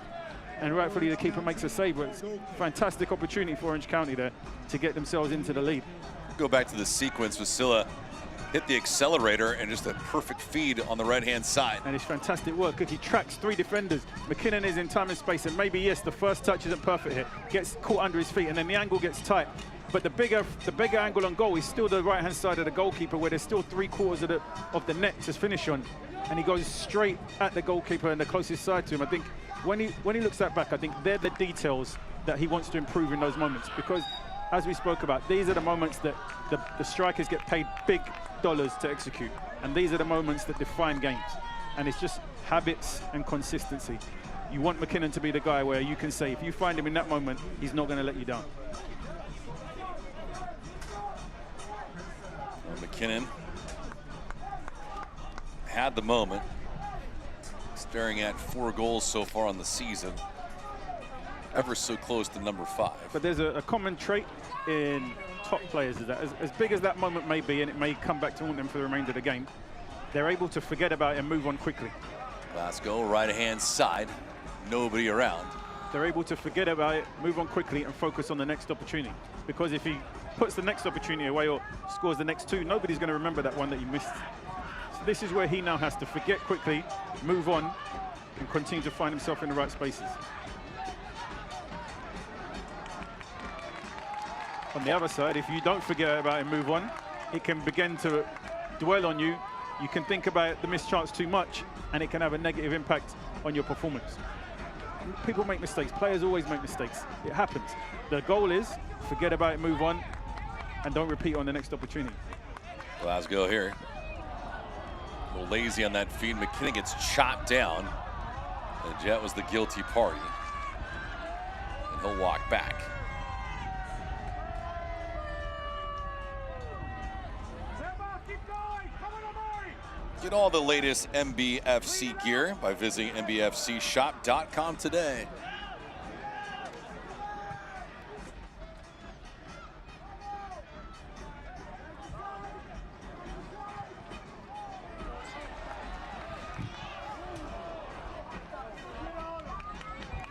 And rightfully the keeper makes a save. It's a fantastic opportunity for Orange County there to get themselves into the lead.
Go back to the sequence with Scylla. Hit the accelerator and just a perfect feed on the right-hand side.
And it's fantastic work because he tracks three defenders. McKinnon is in time and space, and maybe, yes, the first touch isn't perfect here. Gets caught under his feet, and then the angle gets tight. But the bigger angle on goal is still the right-hand side of the goalkeeper, where there's still 3/4 of the net to finish on. And he goes straight at the goalkeeper and the closest side to him. I think when he looks that back, I think they're the details that he wants to improve in those moments. Because, as we spoke about, these are the moments that the strikers get paid big dollars to execute. And these are the moments that define games. And it's just habits and consistency. You want McKinnon to be the guy where you can say, if you find him in that moment, he's not going to let you down.
McKinnon had the moment, staring at 4 goals so far on the season, ever so close to number 5.
But there's a common trait in top players, is that as big as that moment may be, and it may come back to haunt them for the remainder of the game, they're able to forget about it and move on quickly.
Glasgow, right-hand side, nobody around.
They're able to forget about it, move on quickly, and focus on the next opportunity. Because if he puts the next opportunity away or scores the next 2, nobody's going to remember that one that he missed. So this is where he now has to forget quickly, move on, and continue to find himself in the right spaces. On the other side, if you don't forget about it and move on, it can begin to dwell on you. You can think about the missed chance too much, and it can have a negative impact on your performance. People make mistakes. Players always make mistakes. It happens. The goal is forget about it, move on, and don't repeat on the next opportunity.
Glasgow here. A little lazy on that feed. McKinnon gets chopped down. And Jet was the guilty party. And he'll walk back. Get all the latest MBFC gear by visiting mbfcshop.com today.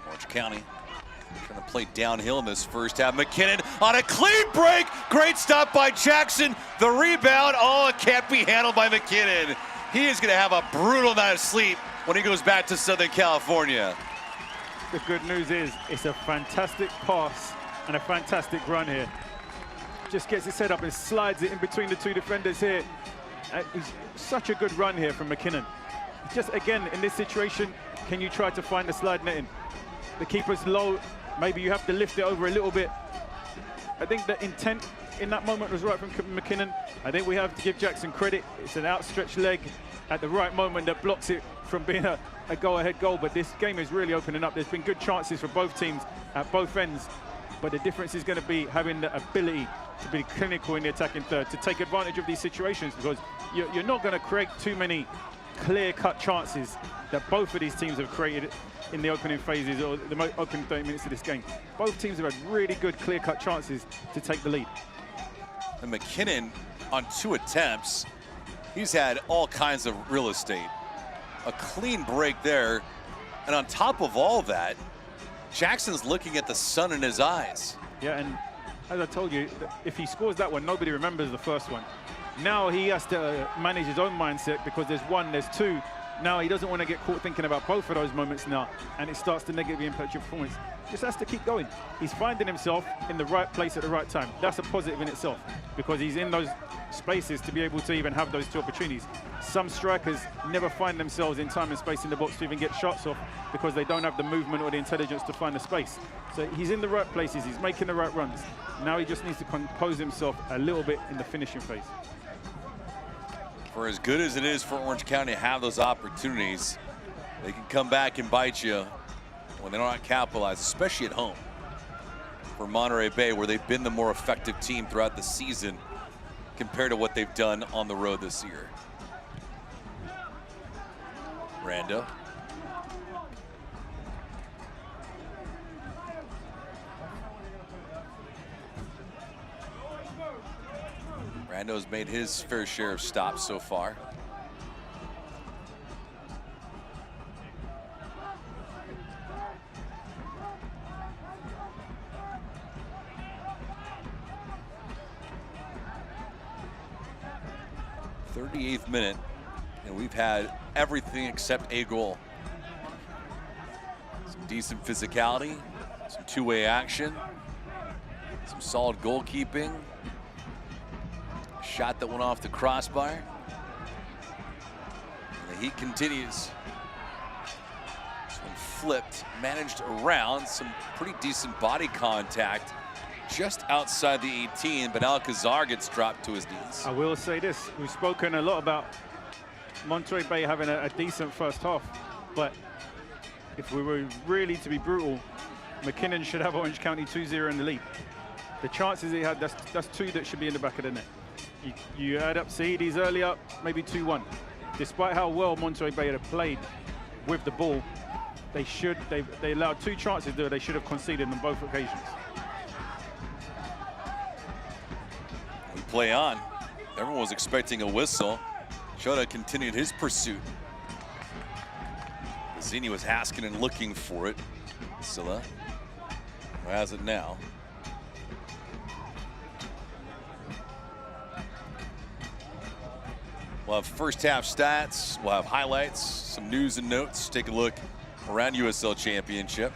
Orange County trying to play downhill in this first half. McKinnon on a clean break. Great stop by Jackson. The rebound. Oh, it can't be handled by McKinnon. He is going to have a brutal night of sleep when he goes back to Southern California.
The good news is it's a fantastic pass and a fantastic run here. Just gets it set up and slides it in between the two defenders here. It's such a good run here from McKinnon. Just again, in this situation, can you try to find the slide netting? The keeper's low, maybe you have to lift it over a little bit. I think the intent in that moment was right from McKinnon. I think we have to give Jackson credit. It's an outstretched leg at the right moment that blocks it from being a go-ahead goal. But this game is really opening up. There's been good chances for both teams at both ends. But the difference is going to be having the ability to be clinical in the attacking third, to take advantage of these situations, because you're not going to create too many clear-cut chances that both of these teams have created in the opening phases or the opening 30 minutes of this game. Both teams have had really good clear-cut chances to take the lead.
And McKinnon, on 2 attempts, he's had all kinds of real estate. A clean break there. And on top of all that, Jackson's looking at the sun in his eyes.
Yeah, and as I told you, if he scores that one, nobody remembers the first one. Now he has to manage his own mindset, because there's 1, there's 2. Now he doesn't want to get caught thinking about both of those moments now, and it starts to negatively impact your performance. Just has to keep going. He's finding himself in the right place at the right time. That's a positive in itself, because he's in those spaces to be able to even have those 2 opportunities. Some strikers never find themselves in time and space in the box to even get shots off, because they don't have the movement or the intelligence to find the space. So he's in the right places, he's making the right runs. Now he just needs to compose himself a little bit in the finishing phase.
For as good as it is for Orange County to have those opportunities, they can come back and bite you when they don't capitalize, especially at home. For Monterey Bay, where they've been the more effective team throughout the season compared to what they've done on the road this year. Rando. Rando's made his fair share of stops so far. '38th minute, and we've had everything except a goal. Some decent physicality, some two-way action, some solid goalkeeping. Shot that went off the crossbar. And the heat continues. This one flipped, managed around, some pretty decent body contact just outside the 18, but Alcazar gets dropped to his knees.
I will say this, we've spoken a lot about Monterey Bay having a decent first half, but if we were really to be brutal, McKinnon should have Orange County 2-0 in the lead. The chances he had, that's 2 that should be in the back of the net. You add up Saeedi's earlier, maybe 2-1. Despite how well Monterey Bay had played with the ball, they allowed 2 chances there. They should have conceded on both occasions.
We play on. Everyone was expecting a whistle. Chota continued his pursuit. Bazzini was asking and looking for it. Silla, who has it now? We'll have first half stats, we'll have highlights, some news and notes. Take a look around USL Championship.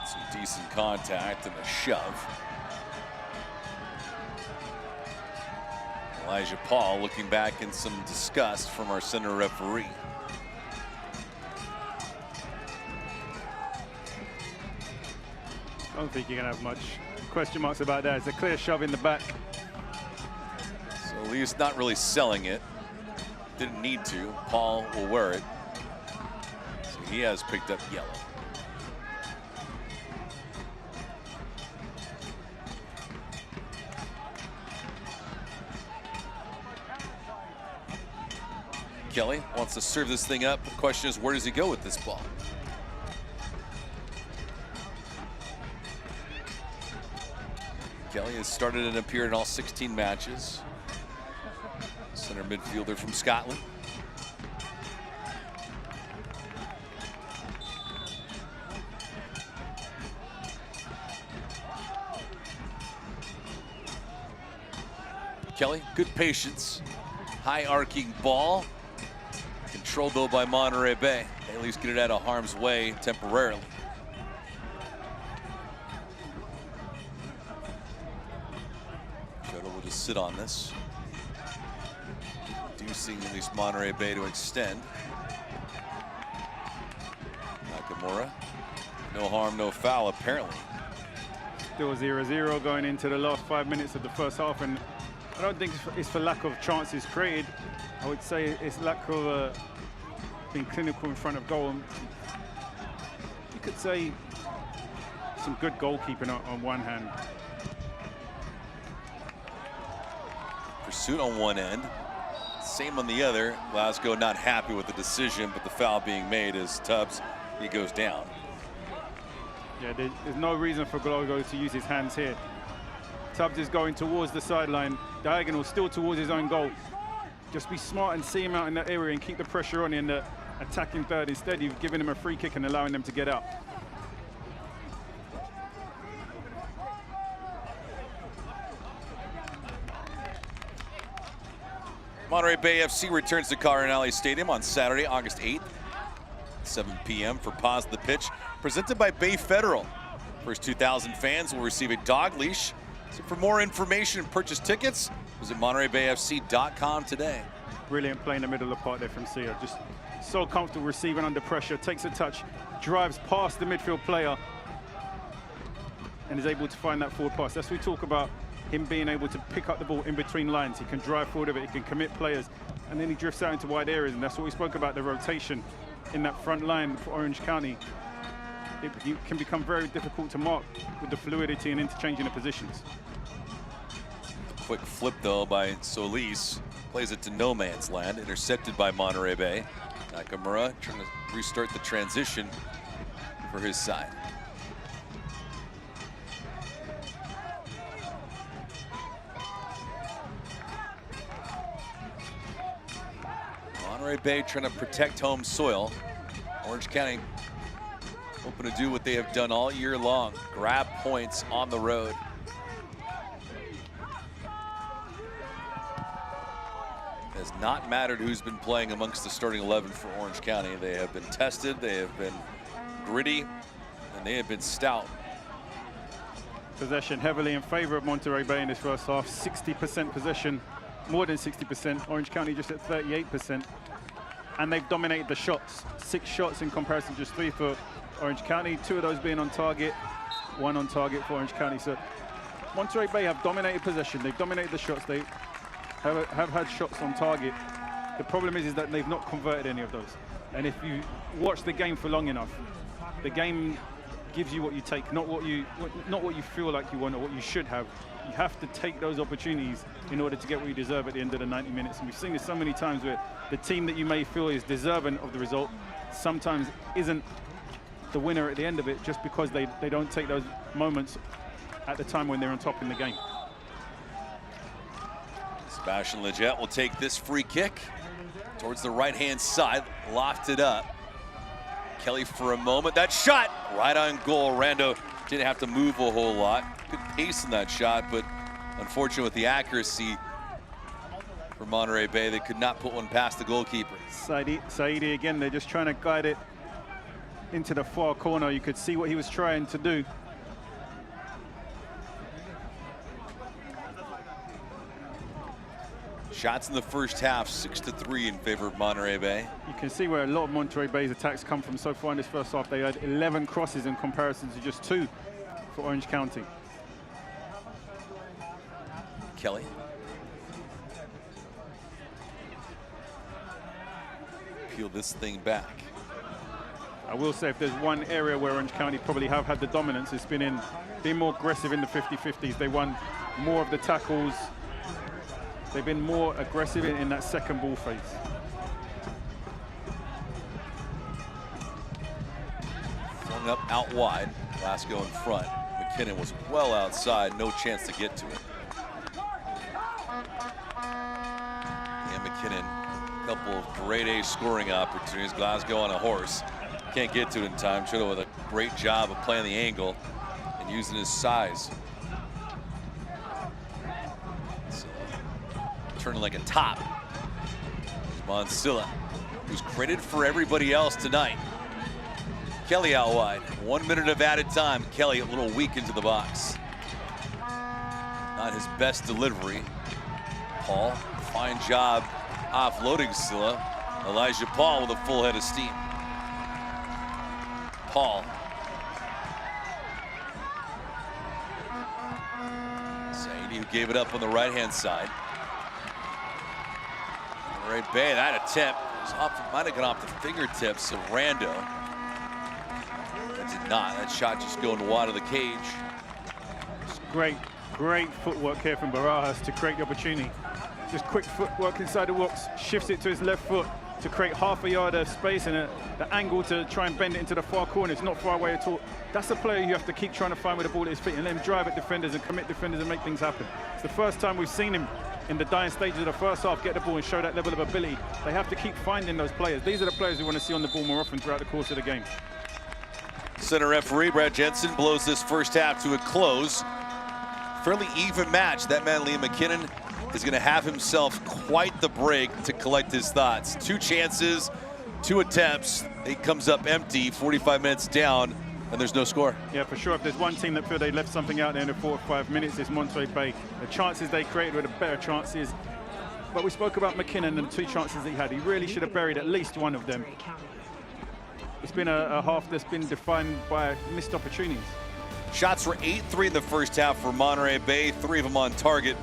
Some decent contact and a shove. Elijah Paul looking back in some disgust from our center referee.
I don't think you're going to have much question marks about that. It's a clear shove in the back.
So Lee's not really selling it. Didn't need to. Paul will wear it. So he has picked up yellow. Kelly wants to serve this thing up. The question is, where does he go with this ball? Kelly has started and appeared in all 16 matches. Center midfielder from Scotland. Kelly, good patience. High arcing ball. Controlled though by Monterey Bay. They at least get it out of harm's way temporarily. Shuttle will just sit on this. Inducing at least Monterey Bay to extend. Nakamura. No harm, no foul apparently.
Still 0-0 going into the last 5 minutes of the first half, and I don't think it's for lack of chances created. I would say it's lack of being clinical in front of goal. You could say some good goalkeeping on one hand.
Pursuit on one end, same on the other. Glasgow not happy with the decision, but the foul being made as Tubbs, he goes down.
Yeah, there's no reason for Glasgow to use his hands here. Tubbs is going towards the sideline, diagonal, still towards his own goal. Just be smart and see him out in that area and keep the pressure on in the attacking third. Instead, you've given him a free kick and allowing them to get out.
Monterey Bay FC returns to Cardinale Stadium on Saturday, August 8th, 7 p.m. for Pause the Pitch, presented by Bay Federal. First 2,000 fans will receive a dog leash. So for more information and purchase tickets, visit MontereyBayFC.com today.
Brilliant play in the middle of the park there from Sia. Just so comfortable receiving under pressure, takes a touch, drives past the midfield player, and is able to find that forward pass. That's what we talk about, him being able to pick up the ball in between lines. He can drive forward of it, he can commit players, and then he drifts out into wide areas, and that's what we spoke about, the rotation in that front line for Orange County. It can become very difficult to mark with the fluidity and interchanging of positions.
Quick flip though by Solis, plays it to no man's land, intercepted by Monterey Bay. Nakamura trying to restart the transition for his side. Monterey Bay trying to protect home soil. Orange County hoping to do what they have done all year long, grab points on the road. It has not mattered who's been playing amongst the starting 11 for Orange County. They have been tested, they have been gritty, and they have been stout.
Possession heavily in favor of Monterey Bay in this first half. 60% possession, more than 60%. Orange County just at 38%. And they've dominated the shots. 6 shots in comparison, just 3 for Orange County. 2 of those being on target, 1 on target for Orange County. So Monterey Bay have dominated possession. They've dominated the shots. They have had shots on target. The problem is that they've not converted any of those. And if you watch the game for long enough, the game gives you what you take, not what you feel like you want or what you should have. You have to take those opportunities in order to get what you deserve at the end of the 90 minutes. And we've seen this so many times where the team that you may feel is deserving of the result sometimes isn't the winner at the end of it, just because they don't take those moments at the time when they're on top in the game.
Sebastian Leggett will take this free kick towards the right-hand side, lofted up. Kelly for a moment, that shot right on goal. Rando didn't have to move a whole lot. Good pace in that shot, but unfortunate with the accuracy for Monterey Bay. They could not put one past the goalkeeper.
Saidi again, they're just trying to guide it into the far corner. You could see what he was trying to do.
Shots in the first half, 6-3 in favor of Monterey Bay.
You can see where a lot of Monterey Bay's attacks come from so far in this first half. They had 11 crosses in comparison to just 2 for Orange County.
Kelly. Peel this thing back.
I will say if there's one area where Orange County probably have had the dominance, it's been in being more aggressive in the 50-50s. They won more of the tackles. They've been more aggressive in that second ball phase.
Flung up out wide. Glasgow in front. McKinnon was well outside, no chance to get to it. And McKinnon, a couple of grade A scoring opportunities. Glasgow on a horse. Can't get to it in time. Chitto with a great job of playing the angle and using his size. So, turning like a top. Monsilla, who's credited for everybody else tonight. Kelly out wide. 1 minute of added time. Kelly a little weak into the box. Not his best delivery. Paul, fine job offloading Silla. Elijah Paul with a full head of steam. Paul. Zaidi, who gave it up on the right-hand side. Monterey Bay, that attempt was off, might have gone off the fingertips of Rando. That did not. That shot just going wide of the cage.
Great footwork here from Barajas to create the opportunity. Just quick footwork inside the box, shifts it to his left foot to create half a yard of space and the angle to try and bend it into the far corner. It's not far away at all. That's a player you have to keep trying to find with the ball at his feet and let him drive at defenders and commit defenders and make things happen. It's the first time we've seen him in the dying stages of the first half get the ball and show that level of ability. They have to keep finding those players. These are the players we want to see on the ball more often throughout the course of the game.
Center referee Brad Jensen blows this first half to a close. Fairly even match. That man, Liam McKinnon, is going to have himself quite the break to collect his thoughts. 2 chances, 2 attempts. He comes up empty, 45 minutes down, and there's no score.
Yeah, for sure. If there's one team that feel they left something out there in the 4 or 5 minutes, it's Monterey Bay. The chances they created were the better chances. But we spoke about McKinnon and the 2 chances he had. He really should have buried at least one of them. It's been a half that's been defined by missed opportunities.
Shots were 8-3 in the first half for Monterey Bay, 3 of them on target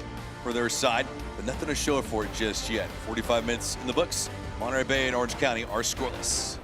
for their side, but nothing to show for it just yet. 45 minutes in the books. Monterey Bay and Orange County are scoreless.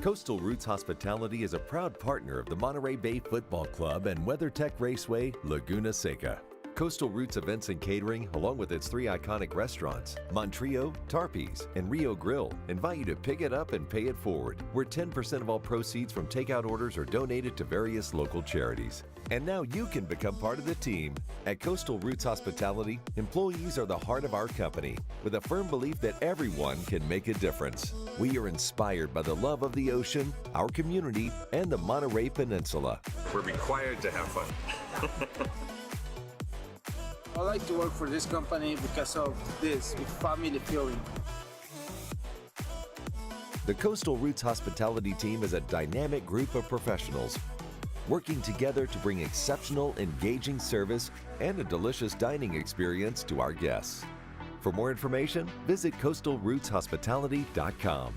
Coastal Roots Hospitality is a proud partner of the Monterey Bay Football Club and WeatherTech Raceway, Laguna Seca. Coastal Roots Events and Catering, along with its 3 iconic restaurants, Montrio, Tarpe's, and Rio Grill, invite you to pick it up and pay it forward, where 10% of all proceeds from takeout orders are donated to various local charities. And now you can become part of the team. At Coastal Roots Hospitality, employees are the heart of our company, with a firm belief that everyone can make a difference. We are inspired by the love of the ocean, our community, and the Monterey Peninsula.
We're required to have fun.
I like to work for this company because of this family feeling.
The Coastal Roots Hospitality team is a dynamic group of professionals working together to bring exceptional, engaging service and a delicious dining experience to our guests. For more information, visit coastalrootshospitality.com.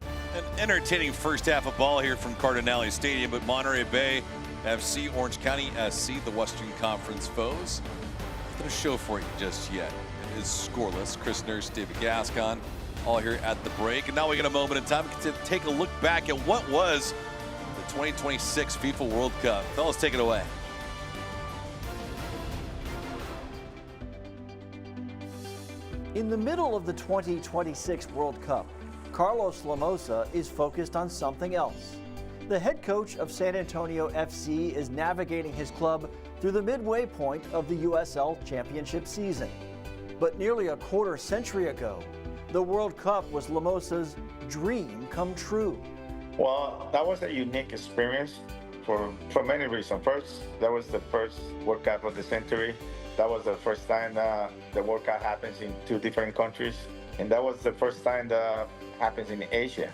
And entertaining first half of ball here from Cardinale Stadium, but Monterey Bay FC, Orange County SC, the Western Conference foes. Nothing to show for you just yet. It is scoreless. Chris Nurse, David Gascon, all here at the break. And now we get a moment in time to take a look back at what was the 2026 FIFA World Cup. Fellas, take it away.
In the middle of the 2026 World Cup, Carlos Lamosa is focused on something else. The head coach of San Antonio FC is navigating his club through the midway point of the USL Championship season. But nearly a quarter century ago, the World Cup was Lamosa's dream come true.
Well, that was a unique experience for many reasons. First, that was the first World Cup of the century. That was the first time the World Cup happens in 2 different countries. And that was the first time that happens in Asia.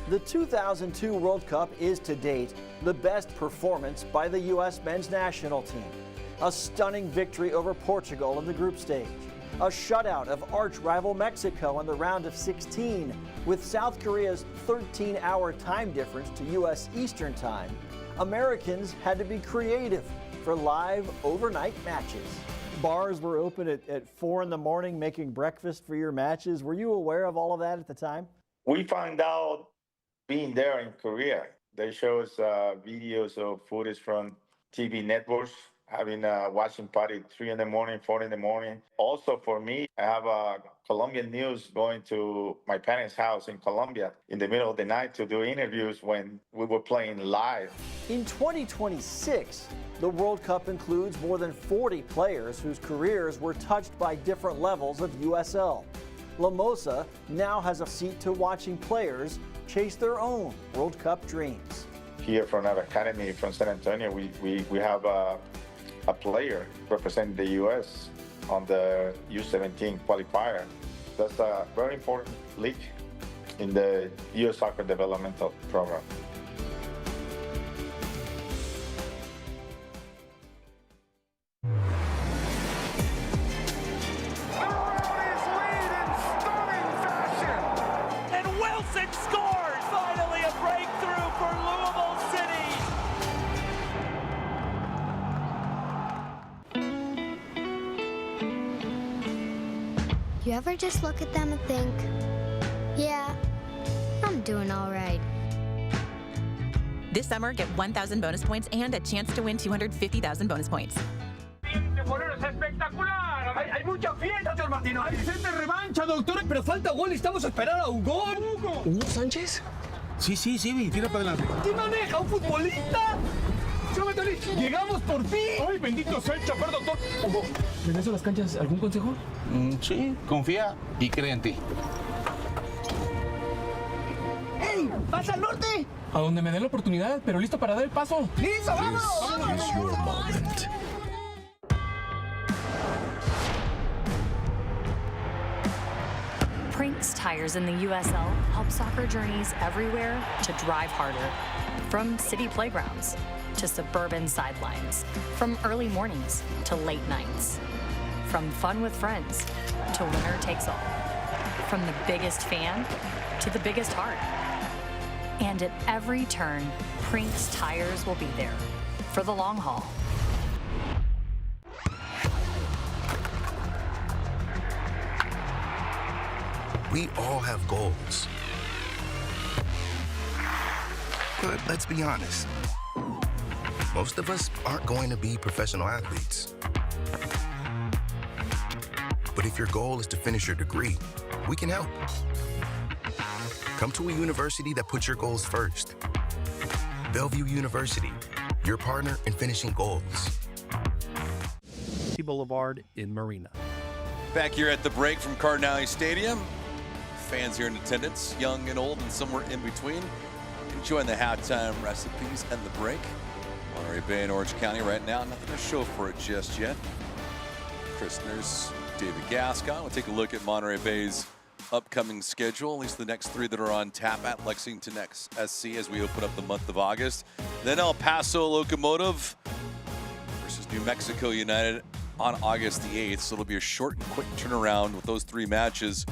The 2002 World Cup is to date the best performance by the U.S. men's national team. A stunning victory over Portugal in the group stage. A shutout of arch rival Mexico in the round of 16, with South Korea's 13-hour time difference to U.S. Eastern Time. Americans had to be creative for live overnight matches. Bars were open at 4 in the morning making breakfast for your matches. Were you aware of all of that at the time?
We found out being there in Korea. They show us videos of footage from TV networks, having a watching party at 3 in the morning, 4 in the morning. Also for me, I have Colombian news going to my parents' house in Colombia in the middle of the night to do interviews when we were playing live.
In 2026, the World Cup includes more than 40 players whose careers were touched by different levels of USL. Lamosa now has a seat to watching players chase their own World Cup dreams.
Here from our academy from San Antonio, we have a player representing the U.S. on the U17 qualifier. That's a very important league in the U.S. soccer developmental program.
You ever just look at them and think, yeah, I'm doing all right.
This summer, get 1,000 bonus points and a chance to win 250,000 bonus points.
Hay mucha fiesta, señor Martino. Hay gente revancha, doctor. Pero falta gol, estamos a esperar a Hugo. ¿Hugo Sánchez? Sí, tira para adelante. ¿Quién maneja? ¿Un futbolista? ¡Llegamos por fin! ¡Ay, bendito sea el chofer, doctor! Hugo, ¿regreso a las canchas? ¿Algún consejo?
Sí, confía y cree en ti.
¡Ey! ¡Pasa al norte!
A donde me dé la oportunidad, pero listo para dar el paso.
¡Listo, vámonos!
This is your moment.
Prinks tires in the USL help soccer journeys everywhere to drive harder. From city playgrounds to suburban sidelines. From early mornings to late nights. From fun with friends to winner takes all. From the biggest fan to the biggest heart. And at every turn, Prinks tires will be there for the long haul.
We all have goals. But let's be honest. Most of us aren't going to be professional athletes. But if your goal is to finish your degree, we can help. Come to a university that puts your goals first. Bellevue University, your partner in finishing goals.
Boulevard in Marina.
Back here at the break from Cardinale Stadium. Fans here in attendance, young and old and somewhere in between, enjoying the halftime recipes and the break. Monterey Bay and Orange County right now, nothing to show for it just yet. Chris Nurse, David Gascon. We'll take a look at Monterey Bay's upcoming schedule, at least the next 3 that are on tap at Lexington SC as we open up the month of August. Then El Paso Locomotive versus New Mexico United on August the 8th. So it'll be a short and quick turnaround with those 3 matches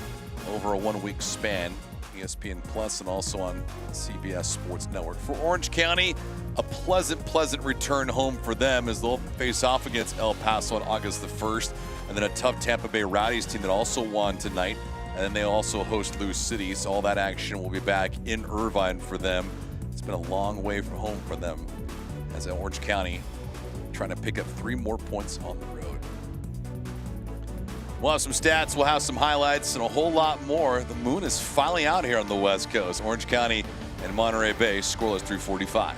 over a 1-week span. ESPN Plus and also on CBS Sports Network. For Orange County, a pleasant return home for them as they'll face off against El Paso on August the 1st, and then a tough Tampa Bay Rowdies team that also won tonight, and then they also host Lou City, so all that action will be back in Irvine for them. It's been a long way from home for them as Orange County trying to pick up 3 more points on the road. We'll have some stats, we'll have some highlights, and a whole lot more. The moon is finally out here on the West Coast. Orange County and Monterey Bay scoreless through 45.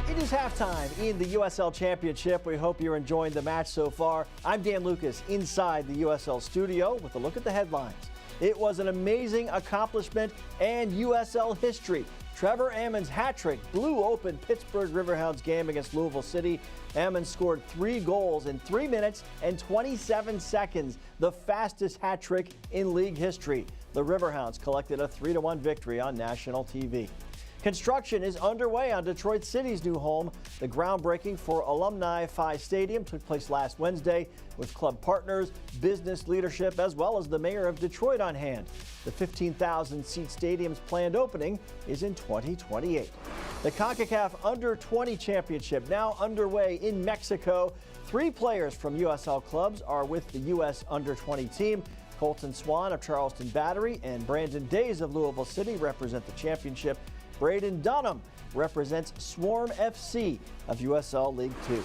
It is halftime in the USL Championship. We hope you're enjoying the match so far. I'm Dan Lucas inside the USL studio with a look at the headlines. It was an amazing accomplishment and USL history. Trevor Ammon's hat trick blew open Pittsburgh Riverhounds game against Louisville City. Ammon scored 3 goals in 3 minutes and 27 seconds, the fastest hat trick in league history. The Riverhounds collected a 3-1 victory on national TV. Construction is underway on Detroit City's new home. The groundbreaking for Alumni Phi Stadium took place last Wednesday with club partners, business leadership, as well as the mayor of Detroit on hand. The 15,000-seat stadium's planned opening is in 2028. The CONCACAF Under-20 Championship now underway in Mexico. 3 players from USL clubs are with the U.S. Under-20 team. Colton Swan of Charleston Battery and Brandon Days of Louisville City represent the championship. Braden Dunham represents Swarm FC of USL League Two.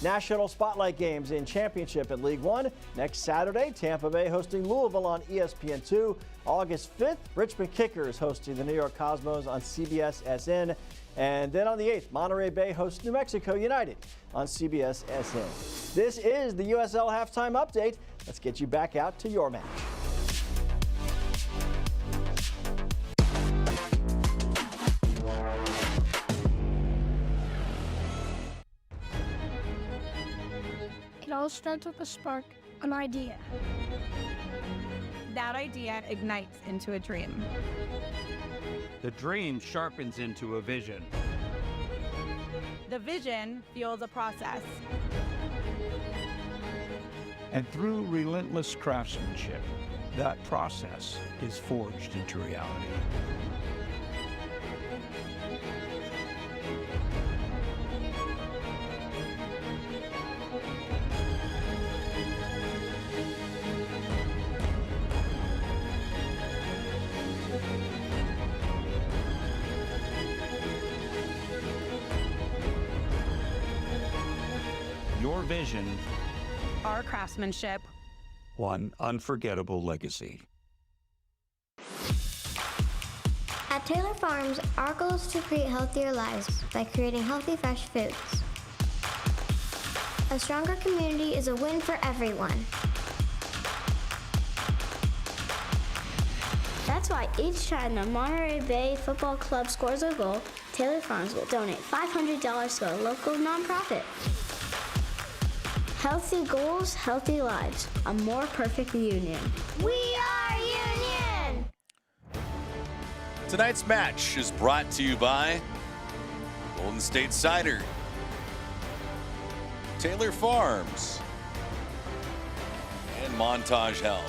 National Spotlight games in Championship and League One. Next Saturday, Tampa Bay hosting Louisville on ESPN2. August 5th, Richmond Kickers hosting the New York Cosmos on CBS SN. And then on the 8th, Monterey Bay hosts New Mexico United on CBS SN. This is the USL Halftime Update. Let's get you back out to your match.
It all starts with a spark, an idea.
That idea ignites into a dream.
The dream sharpens into a vision.
The vision fuels a process.
And through relentless craftsmanship, that process is forged into reality. Your vision,
Our craftsmanship,
one unforgettable legacy.
At Taylor Farms, our goal is to create healthier lives by creating healthy, fresh foods. A stronger community is a win for everyone. That's why each time the Monterey Bay Football Club scores a goal, Taylor Farms will donate $500 to a local nonprofit. Healthy goals, healthy lives. A more perfect union. We are Union!
Tonight's match is brought to you by Golden State Cider, Taylor Farms, and Montage Health.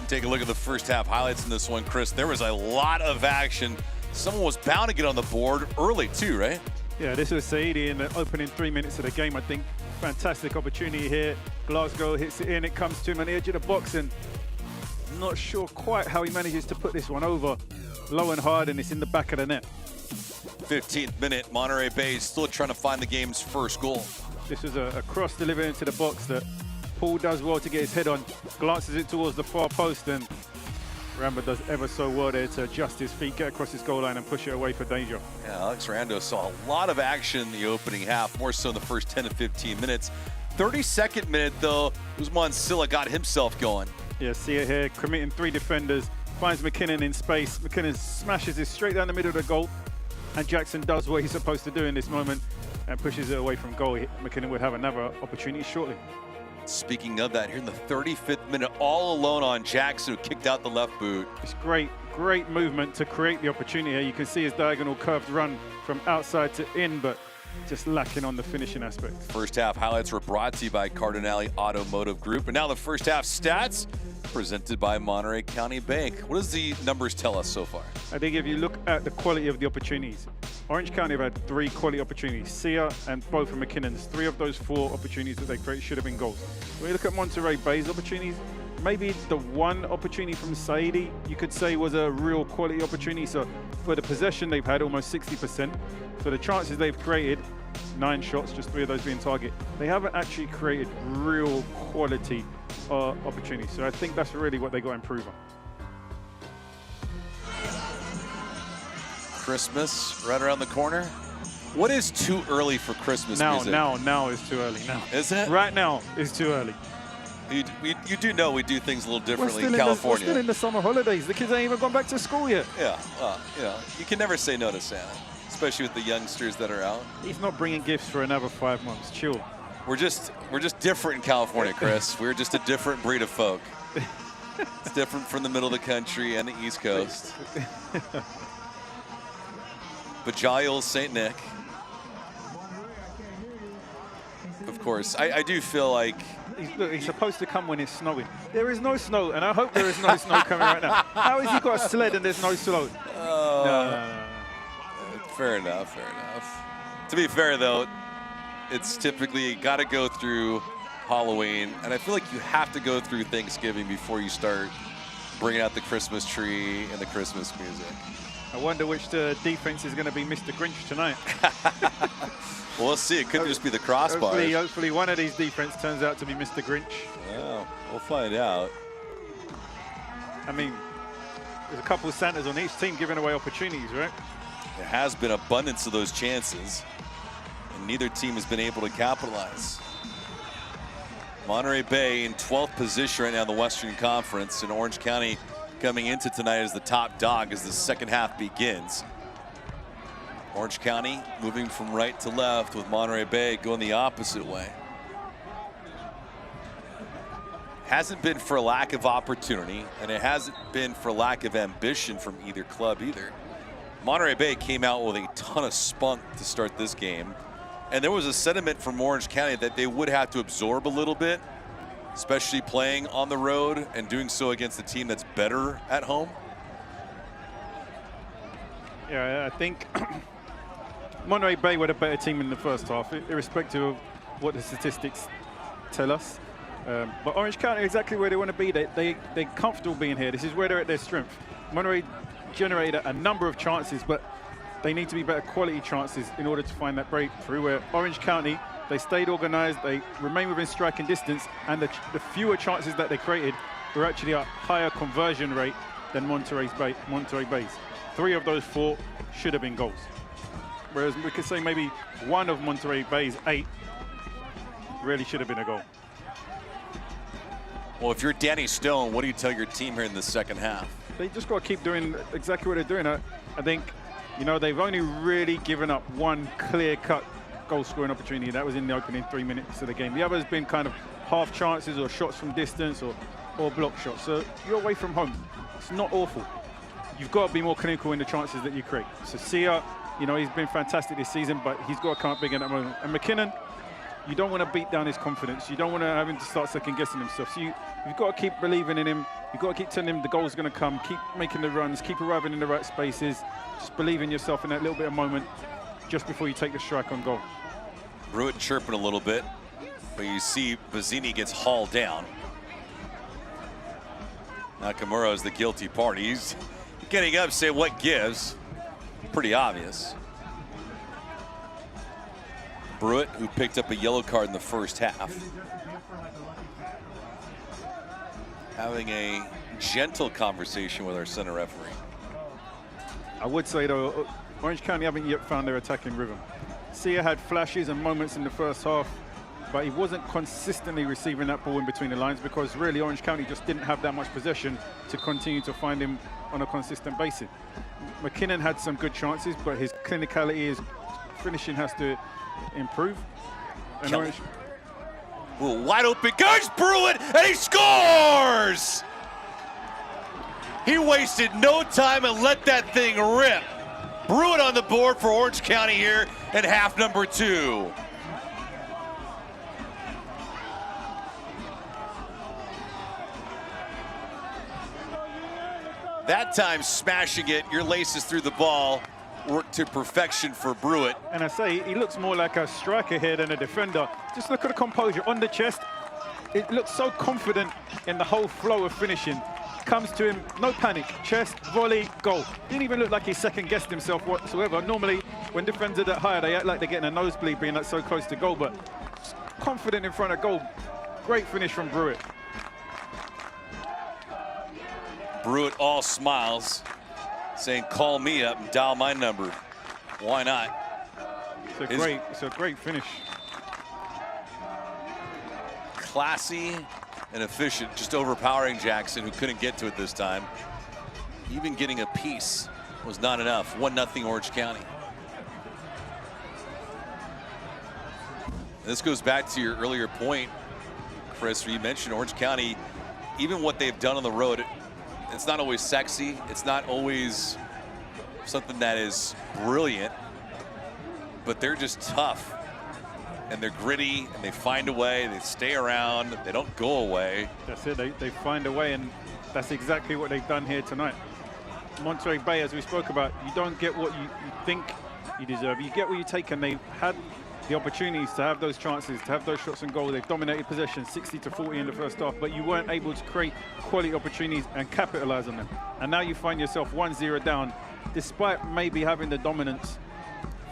Take a look at the first half highlights in this one, Chris. There was a lot of action. Someone was bound to get on the board early too, right?
Yeah, this was Saidi in the opening 3 minutes of the game. I think fantastic opportunity here. Glasgow hits it in, it comes to him on the edge of the box, and not sure quite how he manages to put this one over low and hard, and it's in the back of the net.
15th minute, Monterey Bay still trying to find the game's first goal.
This was a cross delivered into the box that Paul does well to get his head on, glances it towards the far post, and Ramba does ever so well there to adjust his feet, get across his goal line, and push it away for danger.
Yeah, Alex Rando saw a lot of action in the opening half, more so in the first 10 to 15 minutes. 32nd minute, though, Usman Silla got himself going.
Yeah, see it here, committing 3 defenders, finds McKinnon in space. McKinnon smashes it straight down the middle of the goal, and Jackson does what he's supposed to do in this moment and pushes it away from goal. McKinnon would have another opportunity shortly.
Speaking of that, here in the 35th minute, all alone on Jackson, who kicked out the left boot.
It's great movement to create the opportunity here. You can see his diagonal curved run from outside to in, but just lacking on the finishing aspect.
First half highlights were brought to you by Cardinale Automotive Group. And now the first half stats presented by Monterey County Bank. What does the numbers tell us so far?
I think if you look at the quality of the opportunities, Orange County have had 3 quality opportunities. Sia and both from McKinnon's. 3 of those 4 opportunities that they created should have been goals. When you look at Monterey Bay's opportunities, maybe the 1 opportunity from Saidi, you could say, was a real quality opportunity. So for the possession, they've had almost 60%. For the chances they've created, 9 shots, just 3 of those being target. They haven't actually created real quality opportunities. So I think that's really what they got to improve on.
Christmas right around the corner. What is too early for Christmas music?
Now is too early. Now.
Is it?
Right now is too early.
You do know we do things a little differently in
we're
California.
still in the summer holidays. The kids ain't even gone back to school yet.
Yeah, you know, you can never say no to Santa, especially with the youngsters that are out.
He's not bringing gifts for another 5 months. Chill.
We're just different in California, Chris. We're just a different breed of folk. It's different from the middle of the country and the East Coast. But jolly old St. Nick. Of course, I do feel like
he's supposed to come when it's snowing. There is no snow, and I hope there is no snow coming right now. How has he got a sled and there's no snow? No.
Fair enough, fair enough. To be fair, though, it's typically got to go through Halloween, and I feel like you have to go through Thanksgiving before you start bringing out the Christmas tree and the Christmas music.
I wonder which defense is going to be Mr. Grinch tonight.
Well, we'll see. It could just be the crossbars.
Hopefully one of these defense turns out to be Mr. Grinch.
Well, we'll find out.
I mean, there's a couple of Santas on each team giving away opportunities, right?
There has been abundance of those chances, and neither team has been able to capitalize. Monterey Bay in 12th position right now in the Western Conference, and Orange County coming into tonight as the top dog as the second half begins. Orange County moving from right to left with Monterey Bay going the opposite way. Hasn't been for lack of opportunity, and it hasn't been for lack of ambition from either club either. Monterey Bay came out with a ton of spunk to start this game, and there was a sentiment from Orange County that they would have to absorb a little bit, especially playing on the road and doing so against a team that's better at home.
Yeah, I think Monterey Bay were the better team in the first half, irrespective of what the statistics tell us. But Orange County exactly where they want to be. They're comfortable being here. This is where they're at their strength. Monterey generated a number of chances, but they need to be better quality chances in order to find that breakthrough, where Orange County, they stayed organized, they remain within striking distance, and the fewer chances that they created were actually a higher conversion rate than Monterey Bay's. 3 of those 4 should have been goals. Whereas we could say maybe 1 of Monterey Bay's 8 really should have been a goal.
Well, if you're Danny Stone, what do you tell your team here in the second half?
They just got to keep doing exactly what they're doing. I think, you know, they've only really given up 1 clear-cut goal-scoring opportunity. That was in the opening 3 minutes of the game. The other has been kind of half chances or shots from distance or block shots. So you're away from home. It's not awful. You've got to be more clinical in the chances that you create. So Sia, you know, he's been fantastic this season, but he's got to come up big in that moment. And McKinnon, you don't want to beat down his confidence. You don't want to have him to start second-guessing himself. So you've got to keep believing in him. You've got to keep telling him the goal's going to come. Keep making the runs. Keep arriving in the right spaces. Just believe in yourself in that little bit of moment just before you take the strike on goal.
Brewitt chirping a little bit, but you see Bazzini gets hauled down. Nakamura is the guilty party. He's getting up, saying what gives. Pretty obvious. Brewitt, who picked up a yellow card in the first half, having a gentle conversation with our center referee.
I would say, though, Orange County haven't yet found their attacking rhythm. Sia had flashes and moments in the first half, but he wasn't consistently receiving that ball in between the lines because really Orange County just didn't have that much possession to continue to find him on a consistent basis. McKinnon had some good chances, but his clinicality, his finishing has to improve. And Orange...
Ooh, wide open, goes Brewitt, and he scores! He wasted no time and let that thing rip. Brewitt on the board for Orange County here in half number 2. That time smashing it, your laces through the ball, worked to perfection for Brewitt.
And I say, he looks more like a striker here than a defender. Just look at the composure on the chest. It looks so confident in the whole flow of finishing. Comes to him, no panic, chest, volley, goal. Didn't even look like he second-guessed himself whatsoever. Normally, when defenders are that high, they act like they're getting a nosebleed being that so close to goal, but confident in front of goal. Great finish from Brewitt.
Brewitt all smiles, saying, call me up and dial my number. Why not?
It's a great finish.
Classy and efficient, just overpowering Jackson, who couldn't get to it this time. Even getting a piece was not enough. 1-0 Orange County. This goes back to your earlier point, Chris, where you mentioned Orange County, even what they've done on the road, it's not always sexy. It's not always something that is brilliant, but they're just tough. And they're gritty, and they find a way, they stay around, they don't go away.
That's it, they find a way, and that's exactly what they've done here tonight. Monterey Bay, as we spoke about, you don't get what you think you deserve. You get what you take, and they've had the opportunities to have those chances, to have those shots and goals. They've dominated possession 60-40 in the first half, but you weren't able to create quality opportunities and capitalize on them. And now you find yourself 1-0 down, despite maybe having the dominance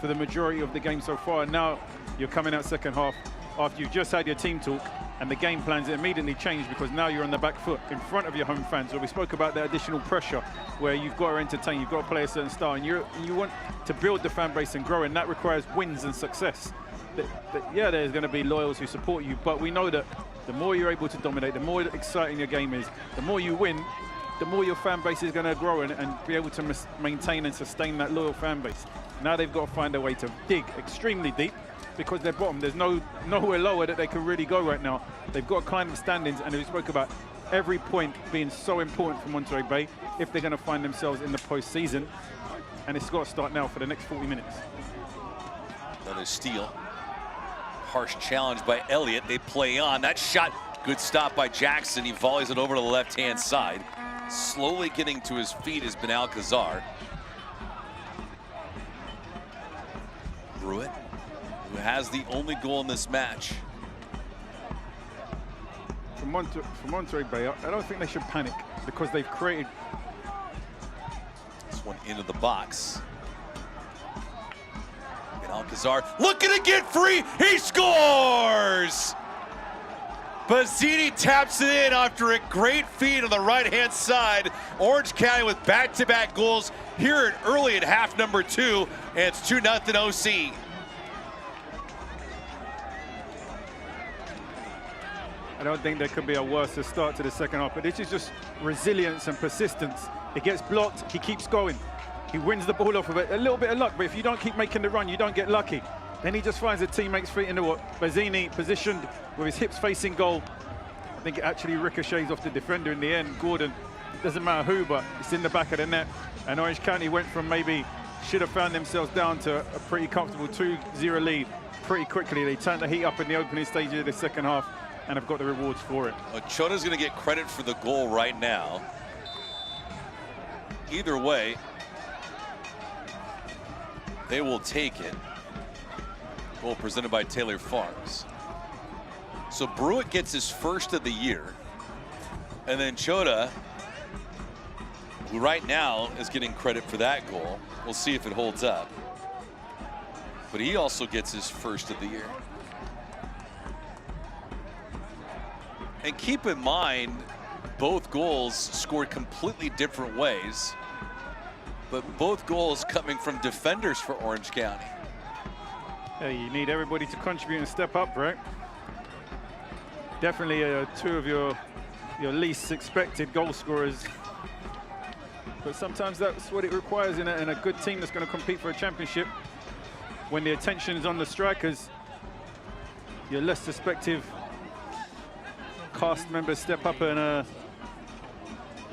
for the majority of the game so far. And now you're coming out second half after you've just had your team talk, and the game plans immediately change because now you're on the back foot in front of your home fans. So we spoke about that additional pressure where you've got to entertain, you've got to play a certain style, and you want to build the fan base and grow, and that requires wins and success. Yeah, there's going to be loyals who support you, but we know that the more you're able to dominate, the more exciting your game is, the more you win, the more your fan base is going to grow and be able to maintain and sustain that loyal fan base. Now they've got to find a way to dig extremely deep because they're bottom. There's nowhere lower that they can really go right now. They've got to climb the standings, and we spoke about every point being so important for Monterey Bay if they're going to find themselves in the postseason, and it's got to start now for the next 40 minutes.
Another steal. Harsh challenge by Elliott. They play on. That shot, good stop by Jackson. He volleys it over to the left-hand side. Slowly getting to his feet has been Alcazar. Brewitt, who has the only goal in this match.
For Monterey Bay, I don't think they should panic because they've created.
This one into the box. And Alcazar looking to get free. He scores! Bazzini taps it in after a great feed on the right-hand side. Orange County with back-to-back goals here early in half number 2, and it's 2-0 OC.
I don't think there could be a worse start to the second half, but this is just resilience and persistence. It gets blocked, he keeps going. He wins the ball off of it. A little bit of luck, but if you don't keep making the run, you don't get lucky. Then he just finds a teammate's feet into what? Bazzini positioned with his hips facing goal. I think it actually ricochets off the defender in the end. Gordon, it doesn't matter who, but it's in the back of the net. And Orange County went from maybe should have found themselves down to a pretty comfortable 2-0 lead pretty quickly. They turned the heat up in the opening stage of the second half and have got the rewards for it.
Well, Chota's going to get credit for the goal right now. Either way, they will take it. Goal presented by Taylor Farms. So Brewitt gets his first of the year. And then Chota, who right now is getting credit for that goal. We'll see if it holds up. But he also gets his first of the year. And keep in mind, both goals scored completely different ways. But both goals coming from defenders for Orange County.
Yeah, you need everybody to contribute and step up, right? Definitely two of your least expected goal scorers. But sometimes that's what it requires in a good team that's going to compete for a championship. When the attention is on the strikers, your less suspected cast members step up and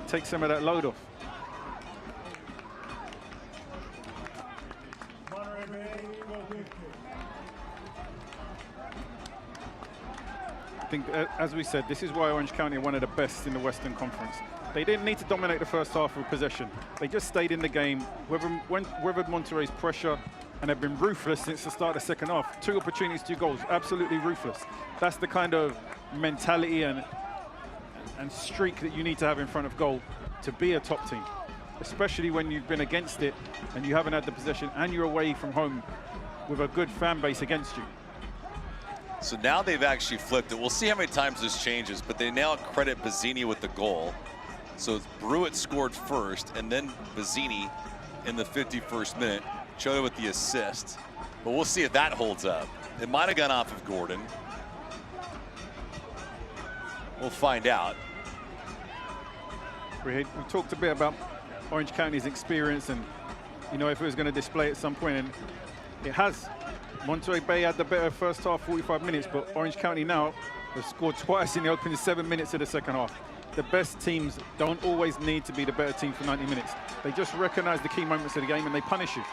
take some of that load off. think, as we said, this is why Orange County are one of the best in the Western Conference. They didn't need to dominate the first half with possession. They just stayed in the game, weathered Monterey's pressure, and have been ruthless since the start of the second half. 2 opportunities, 2 goals, absolutely ruthless. That's the kind of mentality and streak that you need to have in front of goal to be a top team, especially when you've been against it and you haven't had the possession and you're away from home with a good fan base against you.
So now they've actually flipped it. We'll see how many times this changes, but they now credit Bazzini with the goal. So Brewitt scored first, and then Bazzini in the 51st minute. Chota with the assist. But we'll see if that holds up. It might have gone off of Gordon. We'll find out.
We talked a bit about Orange County's experience and, you know, if it was going to display at some point, and it has. Monterey Bay had the better first half, 45 minutes, but Orange County now have scored twice in the opening 7 minutes of the second half. The best teams don't always need to be the better team for 90 minutes. They just recognize the key moments of the game and they punish you.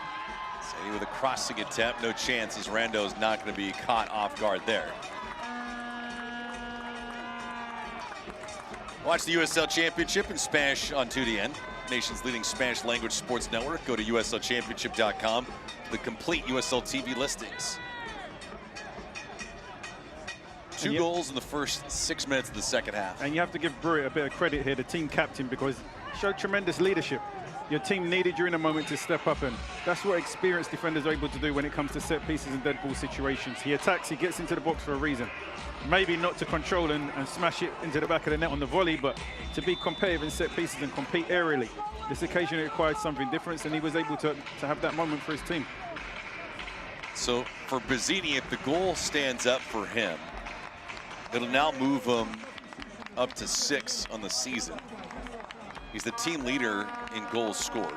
Sadie with a crossing attempt, no chance, as Rando's not going to be caught off guard there. Watch the USL Championship in Spanish on 2DN, nation's leading Spanish language sports network. Go to uslchampionship.com for the complete USL TV listings. 2 goals in the first 6 minutes of the second half.
And you have to give Brewitt a bit of credit here, the team captain, because he showed tremendous leadership. Your team needed you in a moment to step up, and that's what experienced defenders are able to do when it comes to set pieces and dead ball situations. He attacks, he gets into the box for a reason. Maybe not to control and smash it into the back of the net on the volley, but to be competitive in set pieces and compete aerially. This occasion required something different, and he was able to have that moment for his team.
So for Bazzini, if the goal stands up for him, it'll now move him up to 6 on the season. He's the team leader in goals scored.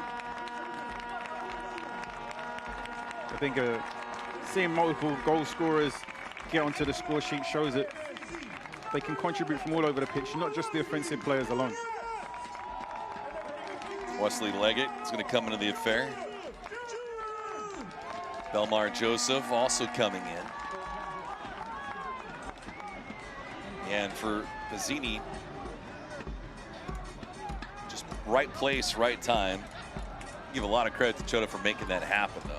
I think seeing multiple goal scorers get onto the score sheet shows that they can contribute from all over the pitch, not just the offensive players alone.
Wesley Leggett is going to come into the affair. Belmar Joseph also coming in. And for Bazzini, just right place, right time. Give a lot of credit to Chota for making that happen, though.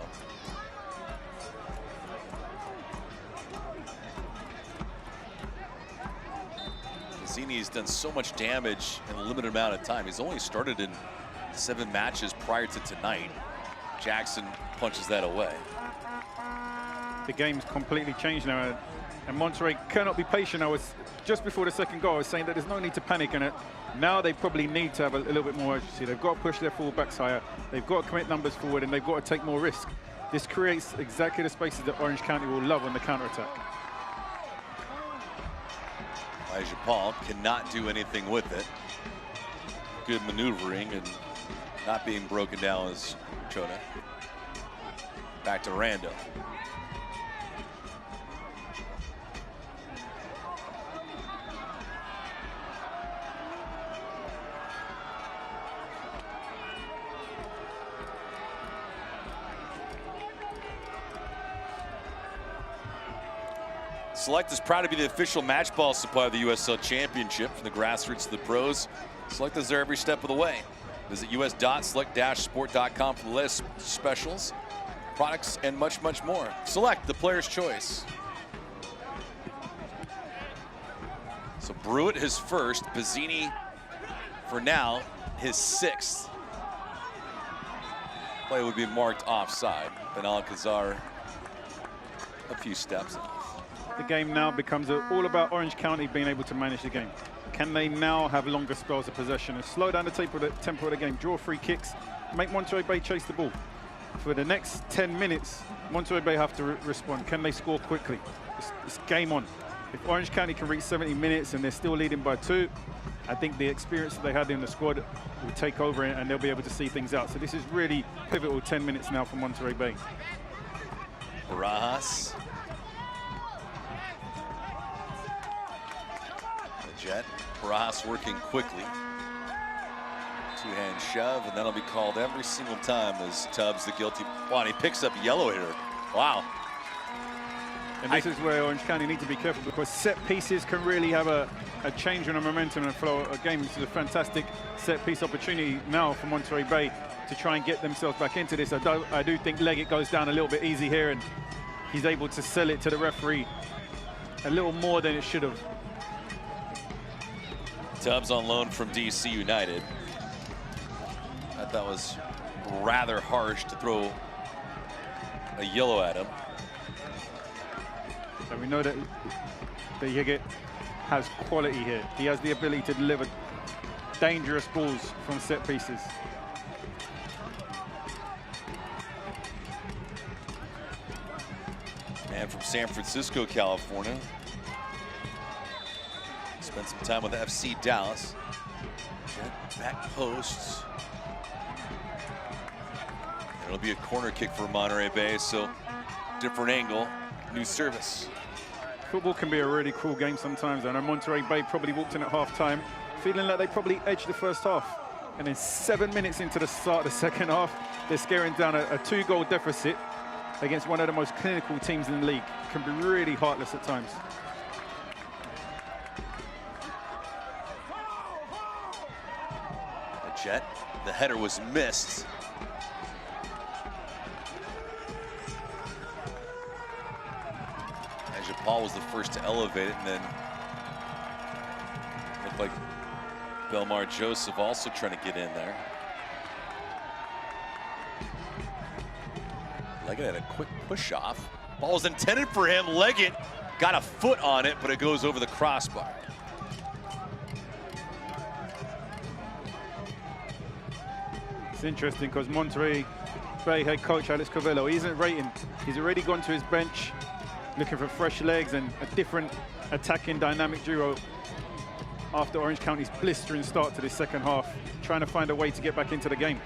Bazzini's done so much damage in a limited amount of time. He's only started in 7 matches prior to tonight. Jackson punches that away.
The game's completely changed now, and Monterey cannot be patient. I was just before the second goal, I was saying that there's no need to panic in it. Now they probably need to have a little bit more urgency. They've got to push their full-backs higher. They've got to commit numbers forward, and they've got to take more risk. This creates exactly the spaces that Orange County will love on the counter-attack.
Elijah Paul cannot do anything with it. Good maneuvering and not being broken down as Chota. Back to Rando. Select is proud to be the official match ball supplier of the USL Championship. From the grassroots to the pros, Select is there every step of the way. Visit us.select-sport.com for the latest specials, products, and much, much more. Select, the player's choice. So Brewitt his first, Bazzini for now his 6th. Play would be marked offside. Ben Alcazar a few steps.
The game now becomes all about Orange County being able to manage the game. Can they now have longer spells of possession and slow down the tempo of the game, draw free kicks, make Monterey Bay chase the ball? For the next 10 minutes, Monterey Bay have to respond. Can they score quickly? It's game on. If Orange County can reach 70 minutes and they're still leading by 2, I think the experience that they had in the squad will take over and they'll be able to see things out. So this is really pivotal 10 minutes now for Monterey Bay.
Barajas. Jet. Barajas working quickly. 2-hand shove, and that'll be called every single time as Tubbs, the guilty. Wow, and he picks up yellow here. Wow.
And this is where Orange County need to be careful, because set pieces can really have a change in the momentum and flow of a game. This is a fantastic set piece opportunity now for Monterey Bay to try and get themselves back into this. I do think Leggett goes down a little bit easy here, and he's able to sell it to the referee a little more than it should have.
Tubbs on loan from DC United. I thought that was rather harsh to throw a yellow at him.
And we know that Leggett has quality here. He has the ability to deliver dangerous balls from set pieces.
Man from San Francisco, California. Spent some time with FC Dallas. Back posts. And it'll be a corner kick for Monterey Bay, so different angle, new service.
Football can be a really cruel game sometimes. I know Monterey Bay probably walked in at half-time feeling like they probably edged the first half. And then 7 minutes into the start of the second half, they're scaring down a 2-goal deficit against one of the most clinical teams in the league. It can be really heartless at times.
Jet, the header was missed. Paul was the first to elevate it, and then looked like Belmar Joseph also trying to get in there. Leggett had a quick push off. Ball was intended for him. Leggett got a foot on it, but it goes over the crossbar.
It's interesting because Monterey Bay head coach Alex Covello, he isn't rating. He's already gone to his bench, looking for fresh legs and a different attacking dynamic duo after Orange County's blistering start to this second half, trying to find a way to get back into the game.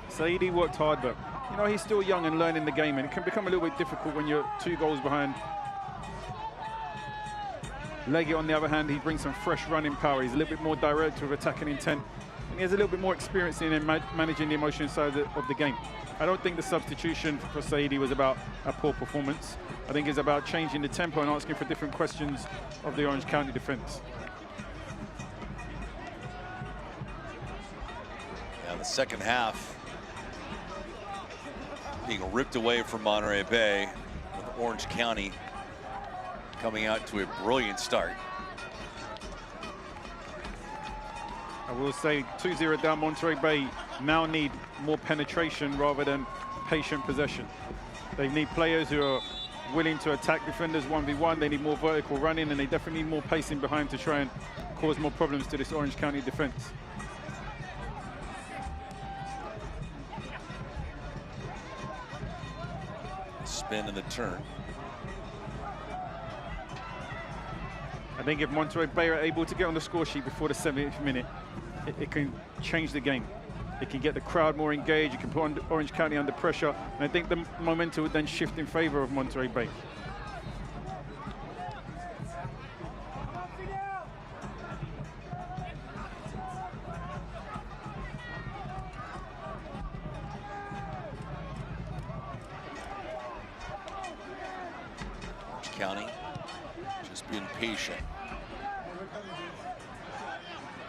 Saidi worked hard, but you know, he's still young and learning the game, and it can become a little bit difficult when you're 2 goals behind. Leggett, on the other hand, he brings some fresh running power. He's a little bit more direct with attacking intent, and he has a little bit more experience in managing the emotion side of the game. I don't think the substitution for Saidi was about a poor performance. I think it's about changing the tempo and asking for different questions of the Orange County defense.
Yeah, the second half being ripped away from Monterey Bay, with Orange County coming out to a brilliant start.
I will say 2-0 down, Monterey Bay now need more penetration rather than patient possession. They need players who are willing to attack defenders 1v1. They need more vertical running, and they definitely need more pacing behind to try and cause more problems to this Orange County defense.
Spin in the turn.
I think if Monterey Bay are able to get on the score sheet before the 70th minute, it can change the game. It can get the crowd more engaged. It can put Orange County under pressure. And I think the momentum would then shift in favor of Monterey Bay.
Orange County just being patient.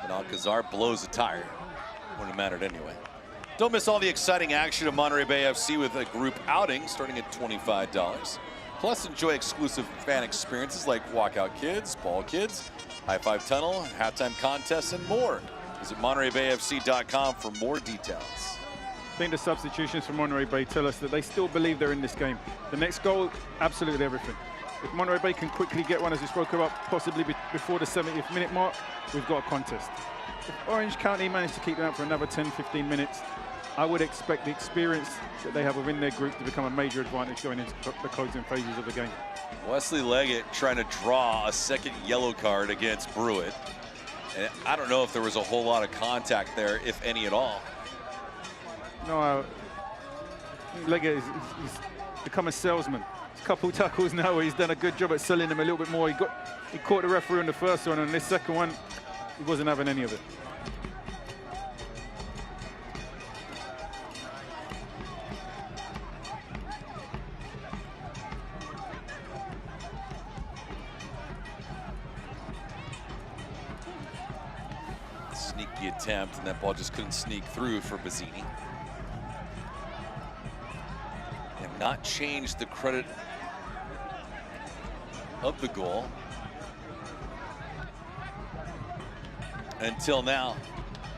And Alcazar blows a tire. Wouldn't have mattered anyway. Don't miss all the exciting action of Monterey Bay FC with a group outing starting at $25. Plus enjoy exclusive fan experiences like Walkout Kids, Ball Kids, High Five Tunnel, halftime contests, and more. Visit MontereyBayFC.com for more details.
I think the substitutions from Monterey Bay tell us that they still believe they're in this game. The next goal, absolutely everything. If Monterey Bay can quickly get one, as we spoke about, possibly before the 70th minute mark, we've got a contest. If Orange County manage to keep them out for another 10-15 minutes, I would expect the experience that they have within their group to become a major advantage going into the closing phases of the game.
Wesley Leggett trying to draw a second yellow card against Brewitt. And I don't know if there was a whole lot of contact there, if any at all.
No, Leggett he's become a salesman. A couple tackles now where he's done a good job at selling them a little bit more. He caught the referee on the first one, and this second one, He wasn't having any of it.
Sneaky attempt, and that ball just couldn't sneak through for Bazzini. Have not changed the credit of the goal until now.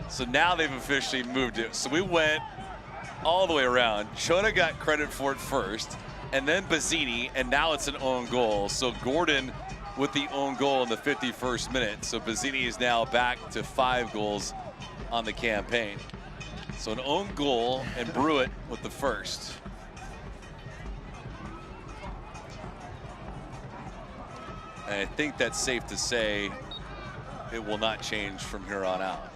So now they've officially moved it. So we went all the way around. Chota got credit for it first, and then Bazzini, and now it's an own goal. So Gordon with the own goal in the 51st minute. So Bazzini is now back to 5 goals on the campaign. So an own goal and Brewitt with the first. And I think that's safe to say it will not change from here on out.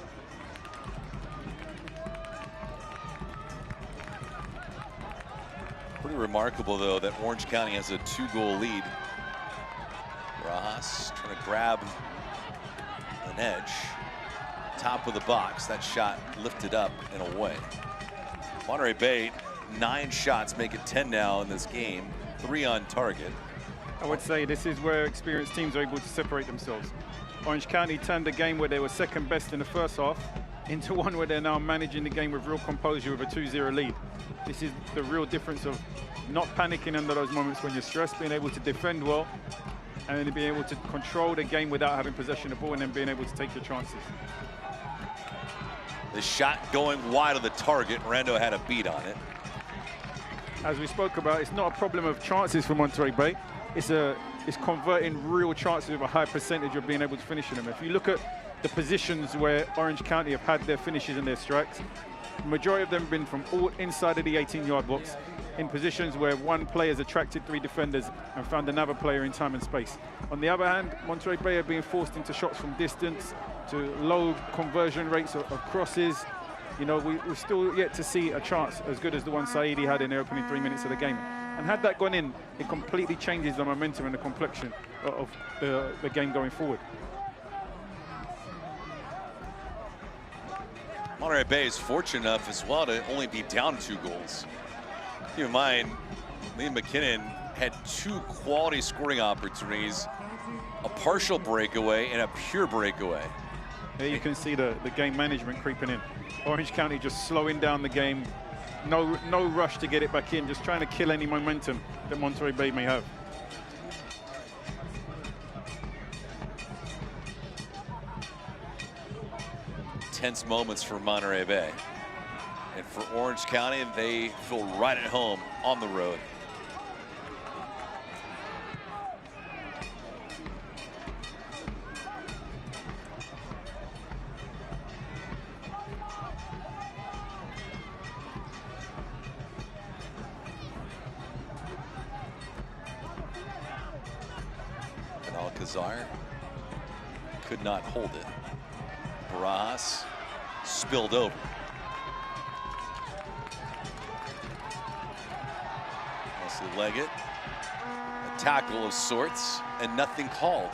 Pretty remarkable, though, that Orange County has a 2-goal lead. Rojas trying to grab an edge. Top of the box. That shot lifted up and away. Monterey Bay, 9 shots, make it 10 now in this game. 3 on target.
I would say this is where experienced teams are able to separate themselves. Orange County turned a game where they were second best in the first half into one where they're now managing the game with real composure with a 2-0 lead. This is the real difference of not panicking under those moments when you're stressed, being able to defend well, and then being able to control the game without having possession of the ball and then being able to take your chances.
The shot going wide of the target. Rando had a beat on it.
As we spoke about, it's not a problem of chances for Monterey Bay. It's converting real chances with a high percentage of being able to finish them. If you look at the positions where Orange County have had their finishes and their strikes, the majority of them have been from all inside of the 18-yard box, in positions where one player has attracted 3 defenders and found another player in time and space. On the other hand, Monterey Bay are being forced into shots from distance, to low conversion rates of crosses. You know, we're still yet to see a chance as good as the one Saidi had in the opening 3 minutes of the game. And had that gone in, it completely changes the momentum and the complexion of the game going forward.
Monterey Bay is fortunate enough as well to only be down 2 goals. Keep in mind, Liam McKinnon had 2 quality scoring opportunities, a partial breakaway and a pure breakaway.
There you can see the game management creeping in. Orange County just slowing down the game. No rush to get it back in, just trying to kill any momentum that Monterey Bay may have.
Tense moments for Monterey Bay. And for Orange County, they feel right at home on the road. And Alcazar could not hold it. Barajas spilled over. Leggett, a tackle of sorts, and nothing called.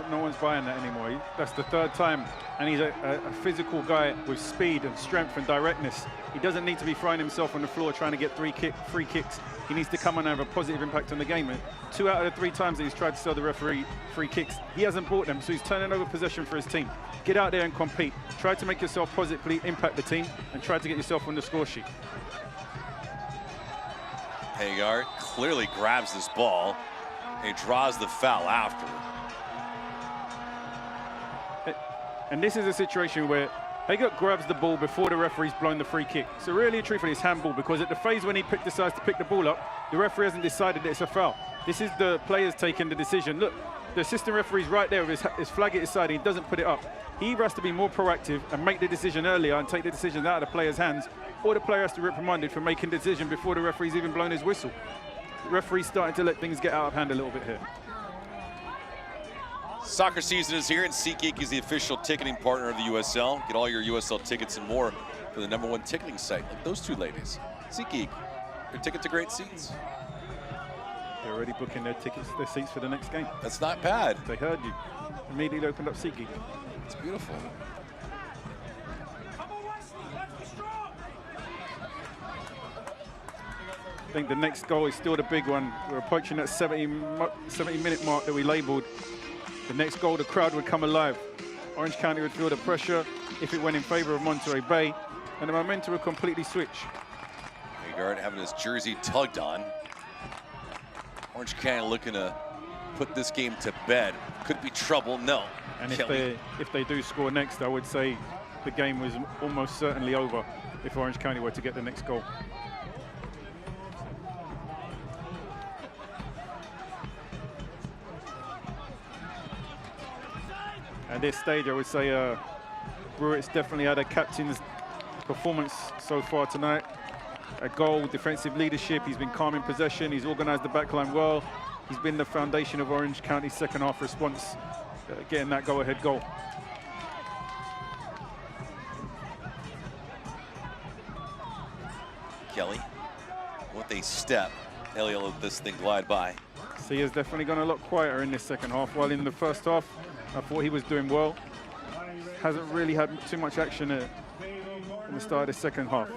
No one's buying that anymore. That's the 3rd time, and he's a physical guy with speed and strength and directness. He doesn't need to be throwing himself on the floor trying to get free kicks. He needs to come and have a positive impact on the game. And 2 out of the 3 times that he's tried to sell the referee free kicks, he hasn't bought them, so he's turning over possession for his team. Get out there and compete. Try to make yourself positively impact the team and try to get yourself on the score sheet.
Hagar clearly grabs this ball and he draws the foul after.
And this is a situation where Hagar grabs the ball before the referee's blown the free kick. So really and truthfully, it's handball, because at the phase when he decides to pick the ball up, the referee hasn't decided that it's a foul. This is the players taking the decision. Look, the assistant referee's right there with his flag at his side, and he doesn't put it up. He either has to be more proactive and make the decision earlier and take the decision out of the player's hands, or the player has to be reprimanded for making the decision before the referee's even blown his whistle. The referee's starting to let things get out of hand a little bit here.
Soccer season is here, and SeatGeek is the official ticketing partner of the USL. Get all your USL tickets and more for the #1 ticketing site, like those 2 ladies. SeatGeek, your ticket to great seats.
They're already booking their seats for the next game.
That's not bad.
They heard you. Immediately opened up SeatGeek.
It's beautiful.
I think the next goal is still the big one. We're approaching that 70-minute mark that we labeled. The next goal, the crowd would come alive. Orange County would feel the pressure if it went in favor of Monterey Bay, and the momentum would completely switch.
Haggard having his jersey tugged on. Orange County looking to put this game to bed. Could be trouble, no.
And if they do score next, I would say the game was almost certainly over if Orange County were to get the next goal. At this stage, I would say Brewitt's definitely had a captain's performance so far tonight. A goal, defensive leadership, he's been calm in possession, he's organized the backline well. He's been the foundation of Orange County's second half response, getting that go-ahead goal.
Kelly, with a step, Elliott let this thing glide by.
Sia's definitely gone a lot quieter in this second half, while in the first half, I thought he was doing well. Hasn't really had too much action in the start of the second half.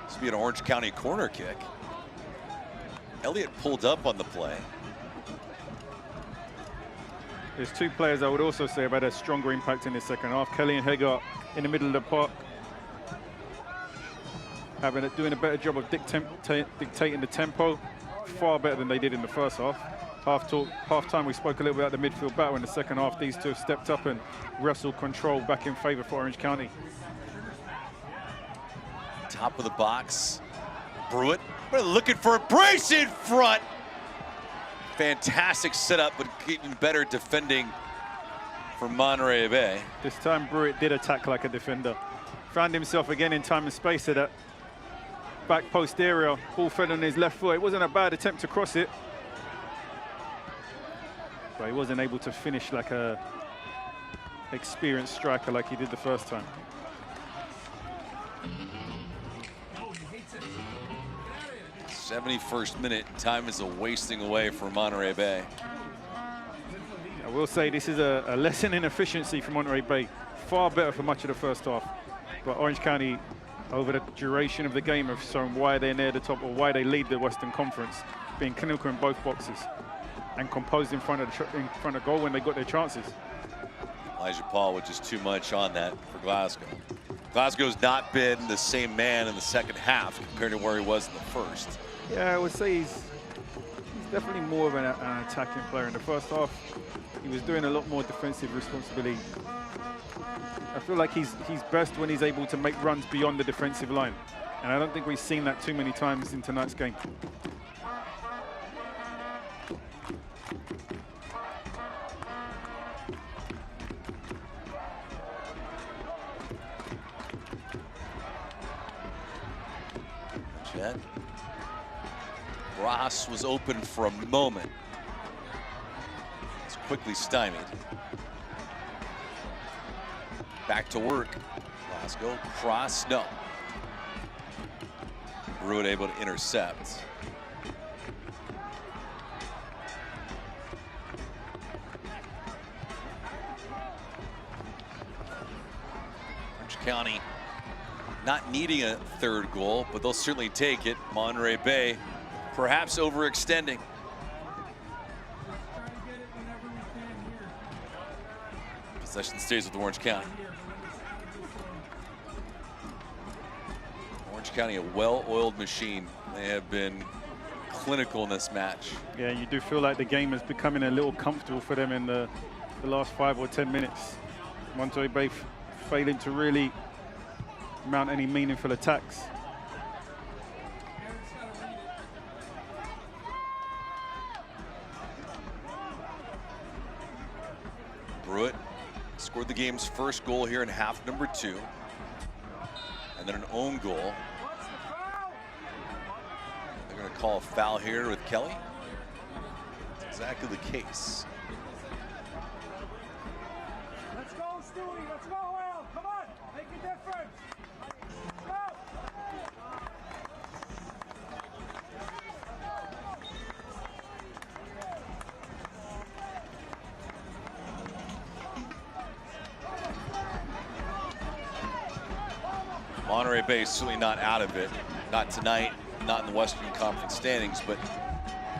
This will be an Orange County corner kick. Elliott pulled up on the play.
There's two players I would also say have had a stronger impact in the second half. Kelly and Haggard in the middle of the park, doing a better job of dictating the tempo, far better than they did in the first half. Half time, we spoke a little bit about the midfield battle. In the second half, these two have stepped up and wrestled control back in favor for Orange County.
Top of the box, Brewitt. We're looking for a brace in front. Fantastic setup, but even better defending for Monterey Bay.
This time, Brewitt did attack like a defender. Found himself again in time and space at that back post area. Ball fell on his left foot. It wasn't a bad attempt to cross it, but he wasn't able to finish like a experienced striker like he did the first time.
'71st minute, time is wasting away for Monterey Bay.
I will say this is a lesson in efficiency for Monterey Bay. Far better for much of the first half, but Orange County, over the duration of the game, have shown why they're near the top, or why they lead the Western Conference, being clinical in both boxes and composed in front of goal when they got their chances.
Elijah Paul with just too much on that for Glasgow. Glasgow's not been the same man in the second half compared to where he was in the first.
Yeah, I would say he's definitely more of an attacking player. In the first half, he was doing a lot more defensive responsibility. I feel like he's best when he's able to make runs beyond the defensive line, and I don't think we've seen that too many times in tonight's game.
Jet. Ross was open for a moment. It's quickly stymied. Back to work. Glasgow, cross, no. Brewitt able to intercept. Orange County not needing a third goal, but they'll certainly take it. Monterey Bay perhaps overextending. Possession stays with Orange County. Orange County, a well-oiled machine. They have been clinical in this match.
Yeah, you do feel like the game is becoming a little comfortable for them in the last 5 or 10 minutes. Monterey Bay failing to really mount any meaningful attacks.
Brewitt scored the game's first goal here in half number 2. And then an own goal. They're going to call a foul here with Kelly. That's exactly the case.
Let's go, Stewie. Let's go, Al. Come on. Make a difference.
Monterey Bay is certainly not out of it. Not tonight, not in the Western Conference standings, but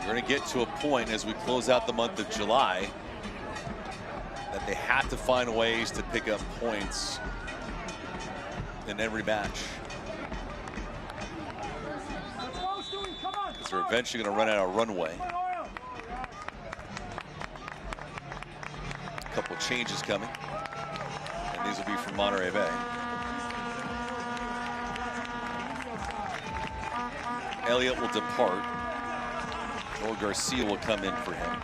we're going to get to a point as we close out the month of July that they have to find ways to pick up points in every match. Because they're eventually going to run out of runway. A couple changes coming, and these will be from Monterey Bay. Elliott will depart. Joel Garcia will come in for him.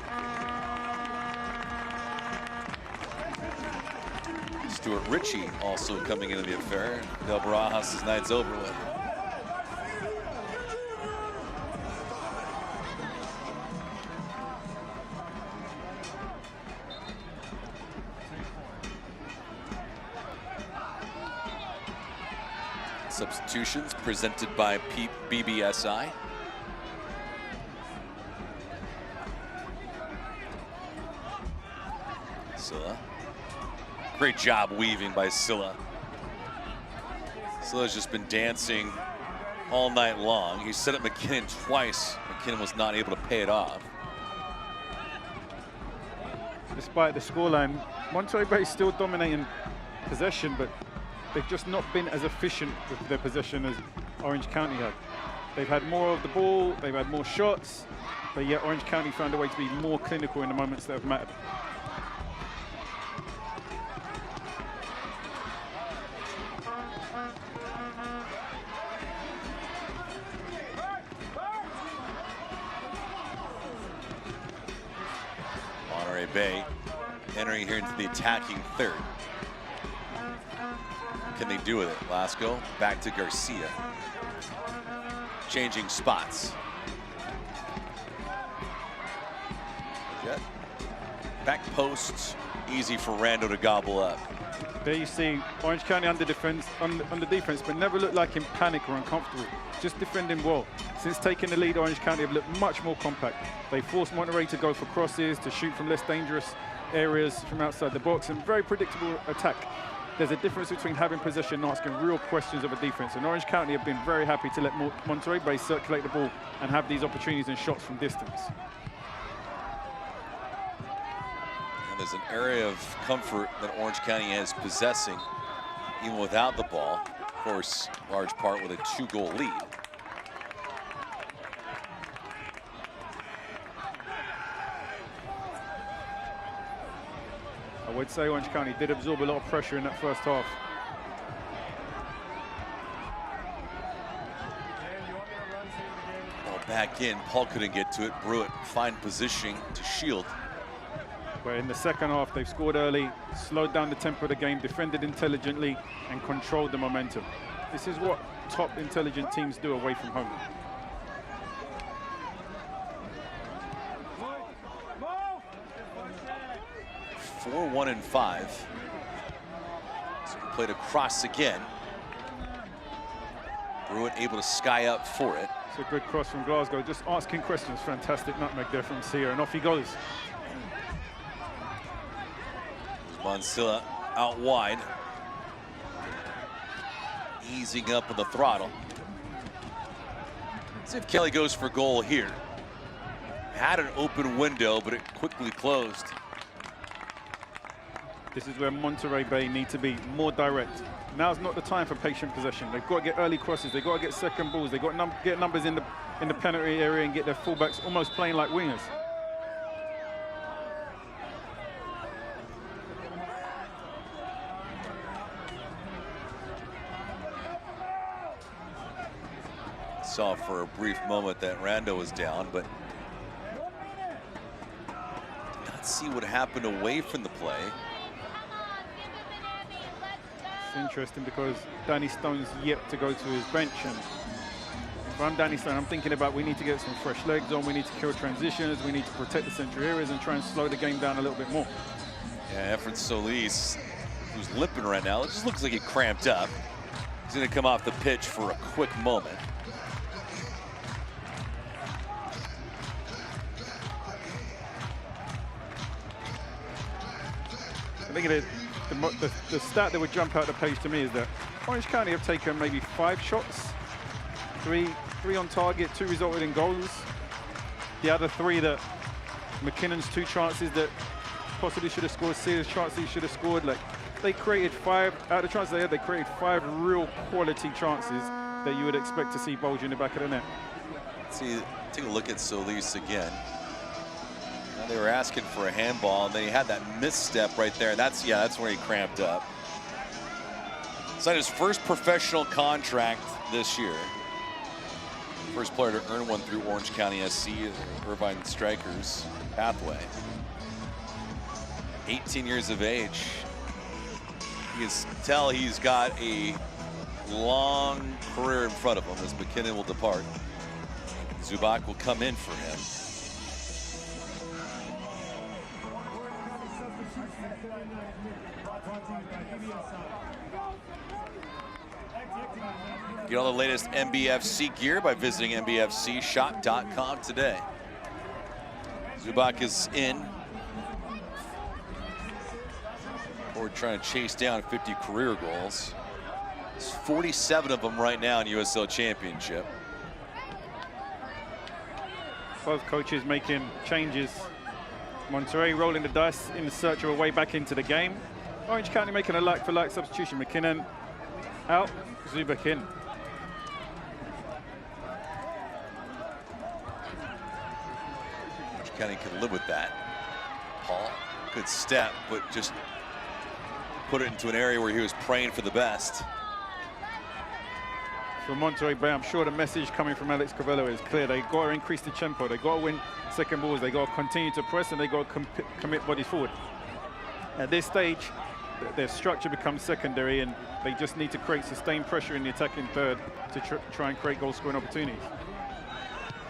Stuart Ritchie also coming into the affair. Del Barajas' night's over with. Substitutions presented by BBSI. Silla. Great job weaving by Silla. Silla's just been dancing all night long. He set up McKinnon twice. McKinnon was not able to pay it off.
Despite the scoreline, Monterey Bay is still dominating possession, but they've just not been as efficient with their possession as Orange County had. They've had more of the ball, they've had more shots, but yet Orange County found a way to be more clinical in the moments that have mattered.
Monterey Bay entering here into the attacking third. Can they do with it? Lasco back to Garcia. Changing spots. Jet. Back posts, easy for Rando to gobble up.
There you see Orange County under defense, but never looked like in panic or uncomfortable. Just defending well. Since taking the lead, Orange County have looked much more compact. They forced Monterey to go for crosses, to shoot from less dangerous areas from outside the box, and very predictable attack. There's a difference between having possession and asking real questions of a defense. And Orange County have been very happy to let Monterey Bay circulate the ball and have these opportunities and shots from distance.
And there's an area of comfort that Orange County is possessing, even without the ball. Of course, large part with a 2-goal lead.
I would say Orange County did absorb a lot of pressure in that first half.
Ball back in, Paul couldn't get to it. Brewitt fine positioning to shield.
But in the second half, they've scored early, slowed down the tempo of the game, defended intelligently, and controlled the momentum. This is what top intelligent teams do away from home.
Four, 1, and 5. So we played across again. Brewitt able to sky up for it.
It's a good cross from Glasgow, just asking questions. Fantastic nutmeg there from Sia, and off he goes.
Monsilla out wide. Easing up with the throttle. Let's see if Kelly goes for goal here. Had an open window, but it quickly closed.
This is where Monterey Bay need to be more direct. Now's not the time for patient possession. They've got to get early crosses. They've got to get second balls. They've got to get numbers in the penalty area and get their fullbacks almost playing like wingers.
Saw for a brief moment that Rando was down, but did not see what happened away from the play.
It's interesting because Danny Stone's yet to go to his bench, and if I'm Danny Stone, I'm thinking about we need to get some fresh legs on, we need to kill transitions, we need to protect the central areas and try and slow the game down a little bit more.
Yeah, Efren Solis, who's limping right now, it just looks like he cramped up. He's gonna come off the pitch for a quick moment.
I think the stat that would jump out the page to me is that Orange County have taken maybe 5 shots, three on target, 2 resulted in goals. The other 3 that McKinnon's 2 chances that possibly should have scored, serious chances he should have scored. Like, they created 5 out of the chances they had. They created 5 real quality chances that you would expect to see bulge in the back of the net.
See, take a look at Solis again. Now they were asking for a handball, and they had that misstep right there. That's where he cramped up. Signed his first professional contract this year. First player to earn one through Orange County SC, Irvine Strikers pathway. 18 years of age. You can tell he's got a long career in front of him as McKinnon will depart. Zubac will come in for him. Get all the latest NBFC gear by visiting NBFCshop.com today. Zubac is in. We're trying to chase down 50 career goals. There's 47 of them right now in USL Championship.
Both coaches making changes. Monterey rolling the dice in the search of a way back into the game. Orange County making a like-for-like substitution. McKinnon out, Zubac in.
Orange County can live with that. Paul, good step, but just put it into an area where he was praying for the best.
For Monterey Bay, I'm sure the message coming from Alex Covello is clear. They got to increase the tempo. They got to win second balls. They got to continue to press, and they got to commit bodies forward. At this stage, their structure becomes secondary, and they just need to create sustained pressure in the attacking third to try and create goal-scoring opportunities.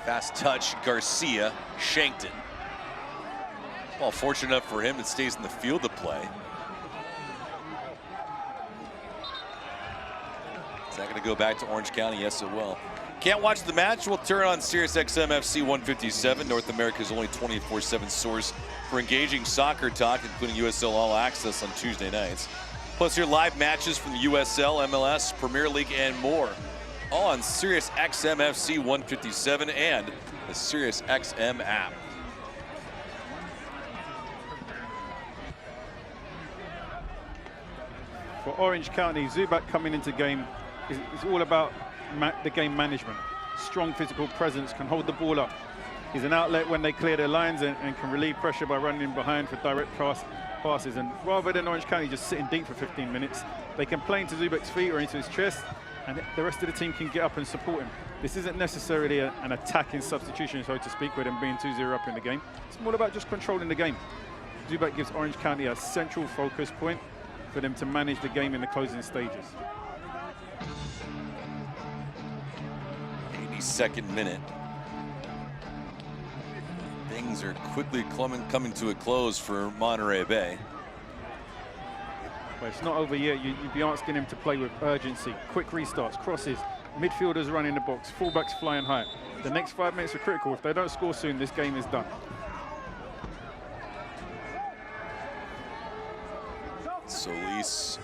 Fast touch, Garcia, shanked it. Well, fortunate enough for him, it stays in the field of play. Is that going to go back to Orange County? Yes, it will. Can't watch the match? We'll turn on Sirius XM FC 157, North America's only 24/7 source for engaging soccer talk, including USL All Access on Tuesday nights. Plus your live matches from the USL, MLS, Premier League, and more. All on Sirius XM FC 157 and the Sirius XM app.
For Orange County, Zubac coming into game is all about the game management. Strong physical presence, can hold the ball up. He's an outlet when they clear their lines and can relieve pressure by running in behind for direct passes. And rather than Orange County just sitting deep for 15 minutes, they can play into Zubac's feet or into his chest, and the rest of the team can get up and support him. This isn't necessarily an attacking substitution, so to speak, with them being 2-0 up in the game. It's more about just controlling the game. Zubac gives Orange County a central focus point for them to manage the game in the closing stages.
82nd minute. Things are quickly coming to a close for Monterey Bay.
But it's not over yet. You'd be asking him to play with urgency, quick restarts, crosses, midfielders running the box, fullbacks flying high. The next 5 minutes are critical. If they don't score soon, this game is done.
Solis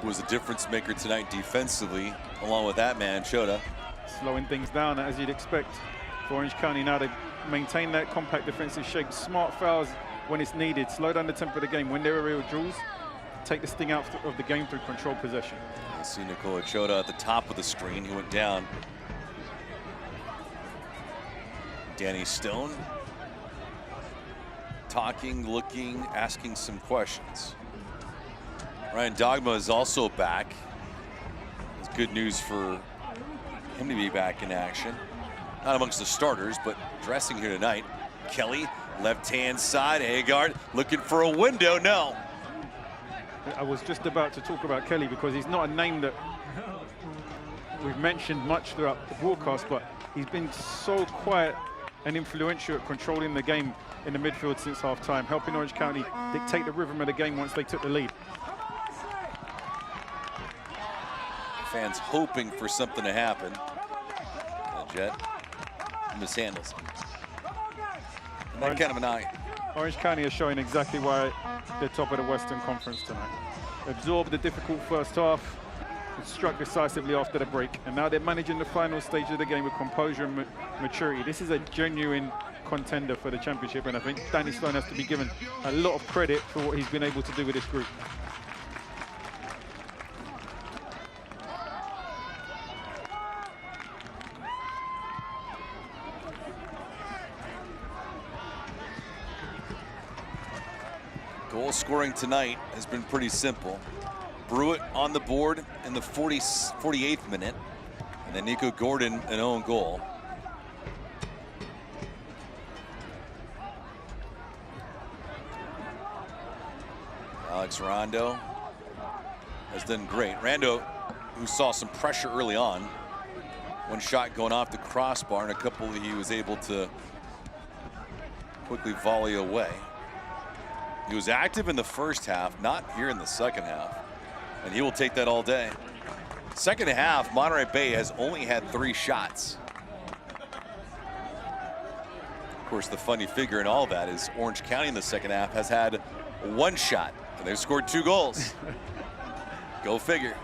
was a difference maker tonight defensively, along with that man, Chota.
Slowing things down as you'd expect for Orange County now to maintain that compact defensive shape. Smart fouls when it's needed. Slow down the tempo of the game. When there are real draws, take the sting out of the game through controlled possession.
I see Nicola Chota at the top of the screen. He went down. Danny Stone talking, looking, asking some questions. Ryan Dogma is also back. It's good news for him to be back in action. Not amongst the starters, but dressing here tonight. Kelly, left-hand side, Agard looking for a window, no.
I was just about to talk about Kelly because he's not a name that we've mentioned much throughout the broadcast, but he's been so quiet and influential at controlling the game in the midfield since half-time, helping Orange County dictate the rhythm of the game once they took the lead.
Fans hoping for something to happen. Jet mishandles him. And that kind of an eye.
Orange County is showing exactly why they're top of the Western Conference tonight. Absorb the difficult first half, struck decisively after the break, and now they're managing the final stage of the game with composure and maturity. This is a genuine contender for the championship, and I think Danny Sloan has to be given a lot of credit for what he's been able to do with this group.
Goal scoring tonight has been pretty simple. Brewitt on the board in the 48th minute, and then Nico Gordon an own goal. Alex Rondo has done great. Rondo, who saw some pressure early on, one shot going off the crossbar, and a couple he was able to quickly volley away. He was active in the first half, not here in the second half, and he will take that all day. Second half, Monterey Bay has only had 3 shots. Of course, the funny figure in all that is Orange County in the second half has had 1 shot, and they've scored 2 goals. Go figure.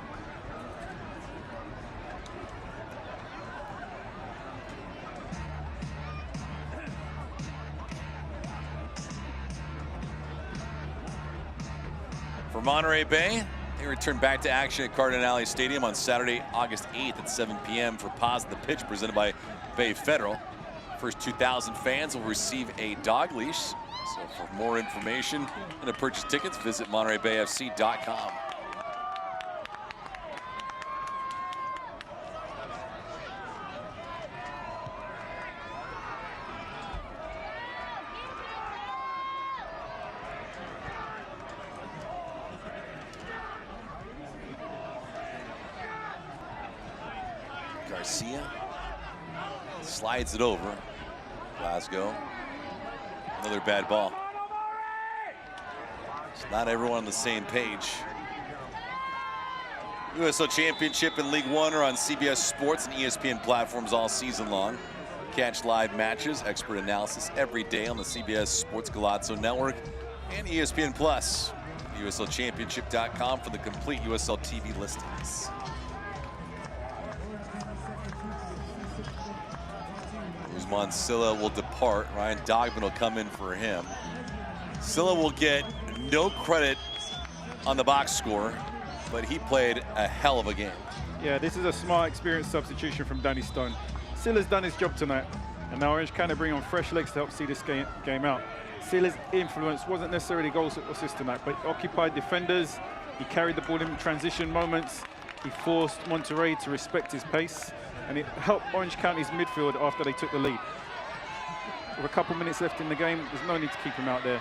For Monterey Bay, they return back to action at Cardinale Stadium on Saturday, August 8th at 7 p.m. for Pause the Pitch, presented by Bay Federal. First 2,000 fans will receive a dog leash. So for more information and to purchase tickets, visit MontereyBayFC.com. Garcia slides it over. Glasgow. Another bad ball. It's not everyone on the same page. USL Championship and League One are on CBS Sports and ESPN platforms all season long. Catch live matches, expert analysis every day on the CBS Sports Galazzo Network and ESPN Plus. USLChampionship.com for the complete USL TV listings. Guzman Silla will depart. Ryan Dogman will come in for him. Silla will get no credit on the box score, but he played a hell of a game.
Yeah, this is a smart, experienced substitution from Danny Stone. Silla's done his job tonight, and now Orange kind of bring on fresh legs to help see this game out. Silla's influence wasn't necessarily goal assist tonight, but he occupied defenders, he carried the ball in transition moments, he forced Monterey to respect his pace, and it helped Orange County's midfield after they took the lead. With a couple minutes left in the game, there's no need to keep him out there.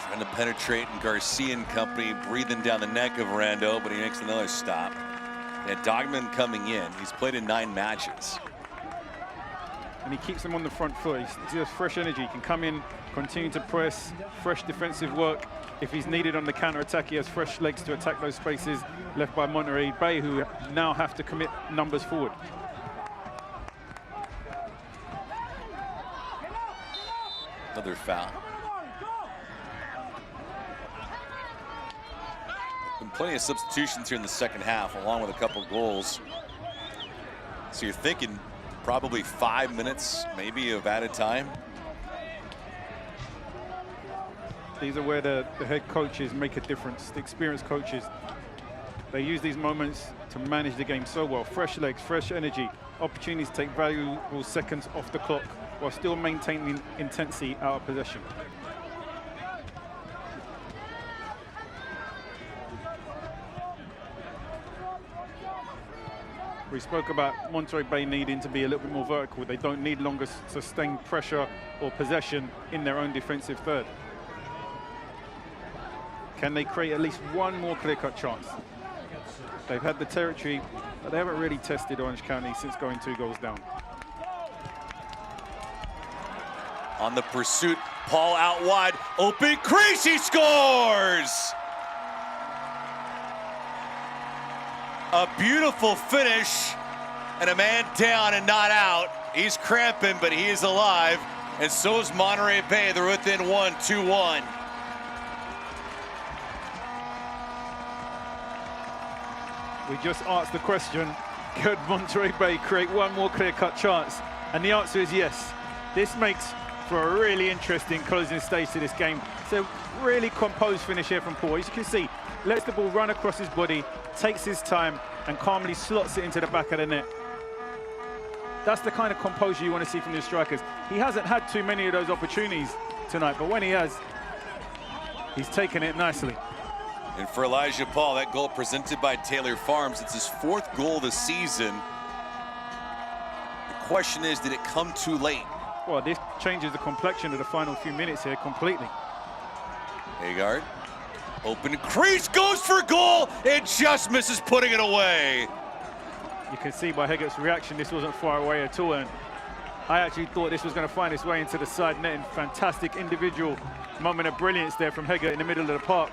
Trying to penetrate, and Garcia and company breathing down the neck of Rando, but he makes another stop. And Dogman coming in. He's played in 9 matches.
And he keeps them on the front foot. He has fresh energy. He can come in, continue to press, fresh defensive work. If he's needed on the counter-attack, he has fresh legs to attack those spaces left by Monterey Bay, who now have to commit numbers forward.
Another foul. Been plenty of substitutions here in the second half, along with a couple goals. So you're thinking probably 5 minutes, maybe, of added time.
These are where the head coaches make a difference. The experienced coaches, they use these moments to manage the game so well. Fresh legs, fresh energy, opportunities to take valuable seconds off the clock while still maintaining intensity out of possession. We spoke about Monterey Bay needing to be a little bit more vertical. They don't need longer sustained pressure or possession in their own defensive third. Can they create at least one more clear-cut chance? They've had the territory, but they haven't really tested Orange County since going 2 goals down.
On the pursuit, Paul out wide, open crease, he scores! A beautiful finish, and a man down and not out. He's cramping, but he is alive, and so is Monterey Bay. They're within 1, 2-1.
We just asked the question, could Monterey Bay create one more clear-cut chance? And the answer is yes. This makes for a really interesting closing stage to this game. It's a really composed finish here from Paul. As you can see, lets the ball run across his body, takes his time, and calmly slots it into the back of the net. That's the kind of composure you want to see from the strikers. He hasn't had too many of those opportunities tonight, but when he has, he's taken it nicely.
And for Elijah Paul, that goal presented by Taylor Farms, it's his 4th goal this season. The question is, did it come too late?
Well, this changes the complexion of the final few minutes here completely.
Hagard, open crease, goes for goal, it just misses putting it away.
You can see by Heggert's reaction, this wasn't far away at all, and I actually thought this was going to find its way into the side net. Fantastic individual moment of brilliance there from Heggert in the middle of the park.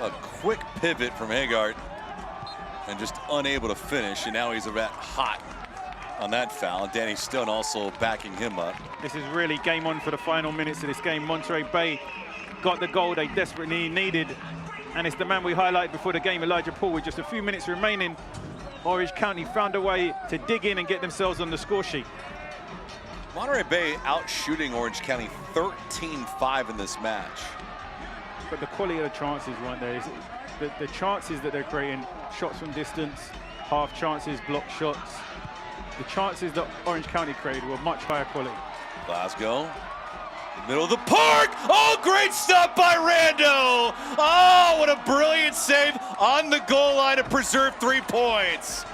A quick pivot from Hagard and just unable to finish, and now he's a rat hot on that foul. Danny Stone also backing him up.
This is really game on for the final minutes of this game. Monterey Bay got the goal they desperately needed, and it's the man we highlighted before the game, Elijah Paul. With just a few minutes remaining, Orange County found a way to dig in and get themselves on the score sheet.
Monterey Bay out shooting Orange County 13-5 in this match.
But the quality of the chances weren't there. The chances that they're creating, shots from distance, half chances, block shots, the chances that Orange County created were much higher quality.
Glasgow, middle of the park. Oh, great stop by Rando. Oh, what a brilliant save on the goal line to preserve 3 points.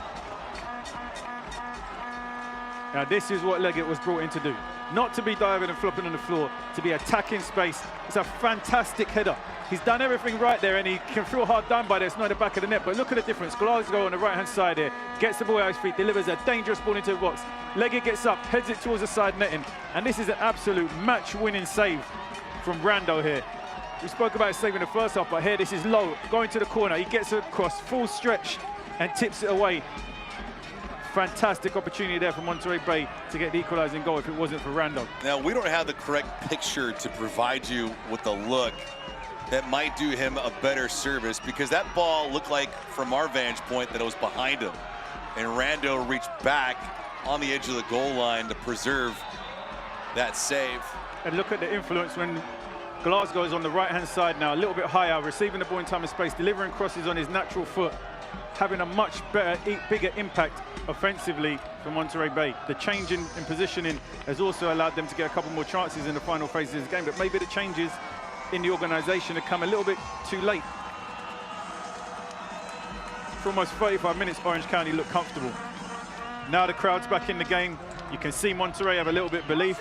Now this is what Leggett was brought in to do. Not to be diving and flopping on the floor, to be attacking space. It's a fantastic header. He's done everything right there, and he can feel hard done by this, not in the back of the net. But look at the difference. Glasgow on the right-hand side here, gets the ball out of his feet, delivers a dangerous ball into the box. Leggett gets up, heads it towards the side netting, and this is an absolute match-winning save from Rando here. We spoke about saving the first half, but here this is low, going to the corner. He gets it across, full stretch, and tips it away. Fantastic opportunity there for Monterey Bay to get the equalizing goal if it wasn't for Rando.
Now, we don't have the correct picture to provide you with the look that might do him a better service, because that ball looked like, from our vantage point, that it was behind him. And Rando reached back on the edge of the goal line to preserve that save.
And look at the influence when Glasgow is on the right-hand side now, a little bit higher, receiving the ball in time and space, delivering crosses on his natural foot, having a much better, bigger impact offensively for Monterey Bay. The change in positioning has also allowed them to get a couple more chances in the final phase of this game, but maybe the changes in the organisation have come a little bit too late. For almost 35 minutes, Orange County looked comfortable. Now the crowd's back in the game. You can see Monterey have a little bit of belief,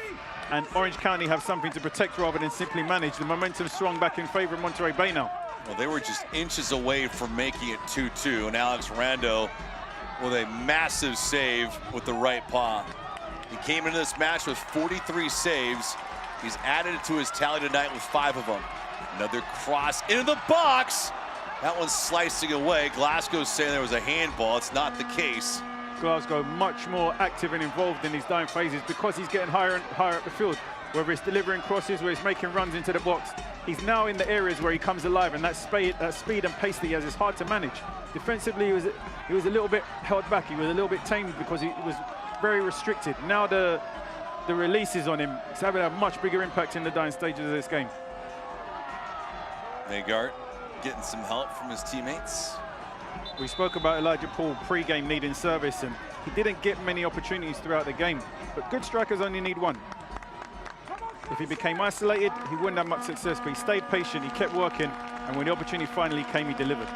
and Orange County have something to protect rather than simply manage. The momentum's swung back in favour of Monterey Bay now.
Well, they were just inches away from making it 2-2, and Alex Rando with a massive save with the right paw. He came into this match with 43 saves. He's added it to his tally tonight with 5 of them. Another cross into the box. That one's slicing away. Glasgow's saying there was a handball. It's not the case.
Glasgow much more active and involved in these down phases because he's getting higher and higher up the field. Whether it's delivering crosses, where he's making runs into the box, he's now in the areas where he comes alive, and that speed and pace that he has is hard to manage. Defensively, he was a little bit held back. He was a little bit tamed because he was very restricted. Now the releases on him, it's having a much bigger impact in the dying stages of this game.
Hagard getting some help from his teammates.
We spoke about Elijah Paul pre-game needing service, and he didn't get many opportunities throughout the game, but good strikers only need one. If he became isolated, he wouldn't have much success, but he stayed patient, he kept working, and when the opportunity finally came, he delivered.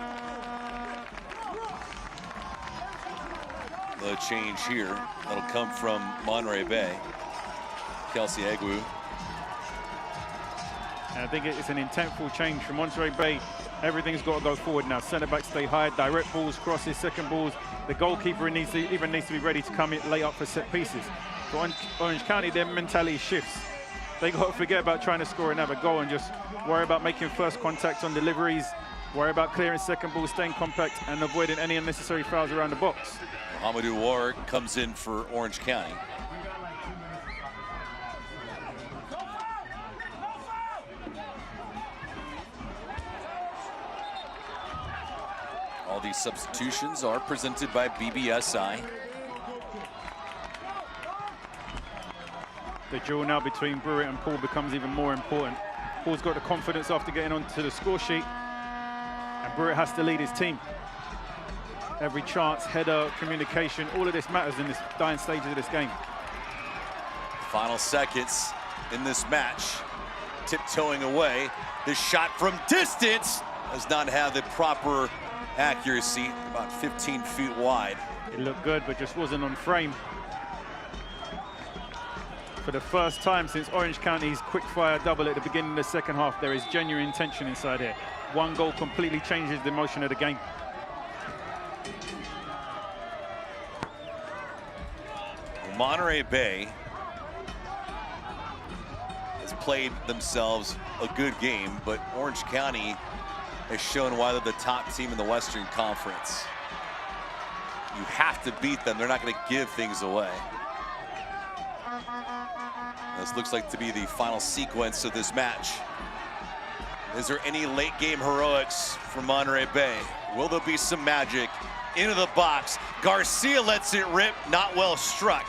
The change here, that'll come from Monterey Bay. Kelsey Egwu.
And I think it's an intentful change from Monterey Bay. Everything's got to go forward now. Centre back stay high, direct balls, crosses, second balls. The goalkeeper needs to be ready to come in, lay up for set pieces. For Orange County, their mentality shifts. They got to forget about trying to score another goal and just worry about making first contact on deliveries, worry about clearing second balls, staying compact, and avoiding any unnecessary fouls around the box.
Mohamedou War comes in for Orange County. All these substitutions are presented by BBSI.
The duel now between Brewitt and Paul becomes even more important. Paul's got the confidence after getting onto the score sheet, and Brewitt has to lead his team. Every chance, header, communication, all of this matters in this dying stages of this game.
Final seconds in this match. Tiptoeing away. This shot from distance does not have the proper accuracy, about 15 feet wide.
It looked good, but just wasn't on frame. For the first time since Orange County's quick-fire double at the beginning of the second half, there is genuine tension inside here. One goal completely changes the motion of the game.
Monterey Bay has played themselves a good game, but Orange County has shown why they're the top team in the Western Conference. You have to beat them. They're not going to give things away. This looks like to be the final sequence of this match. Is there any late game heroics from Monterey Bay? Will there be some magic? Into the box. Garcia lets it rip, not well struck.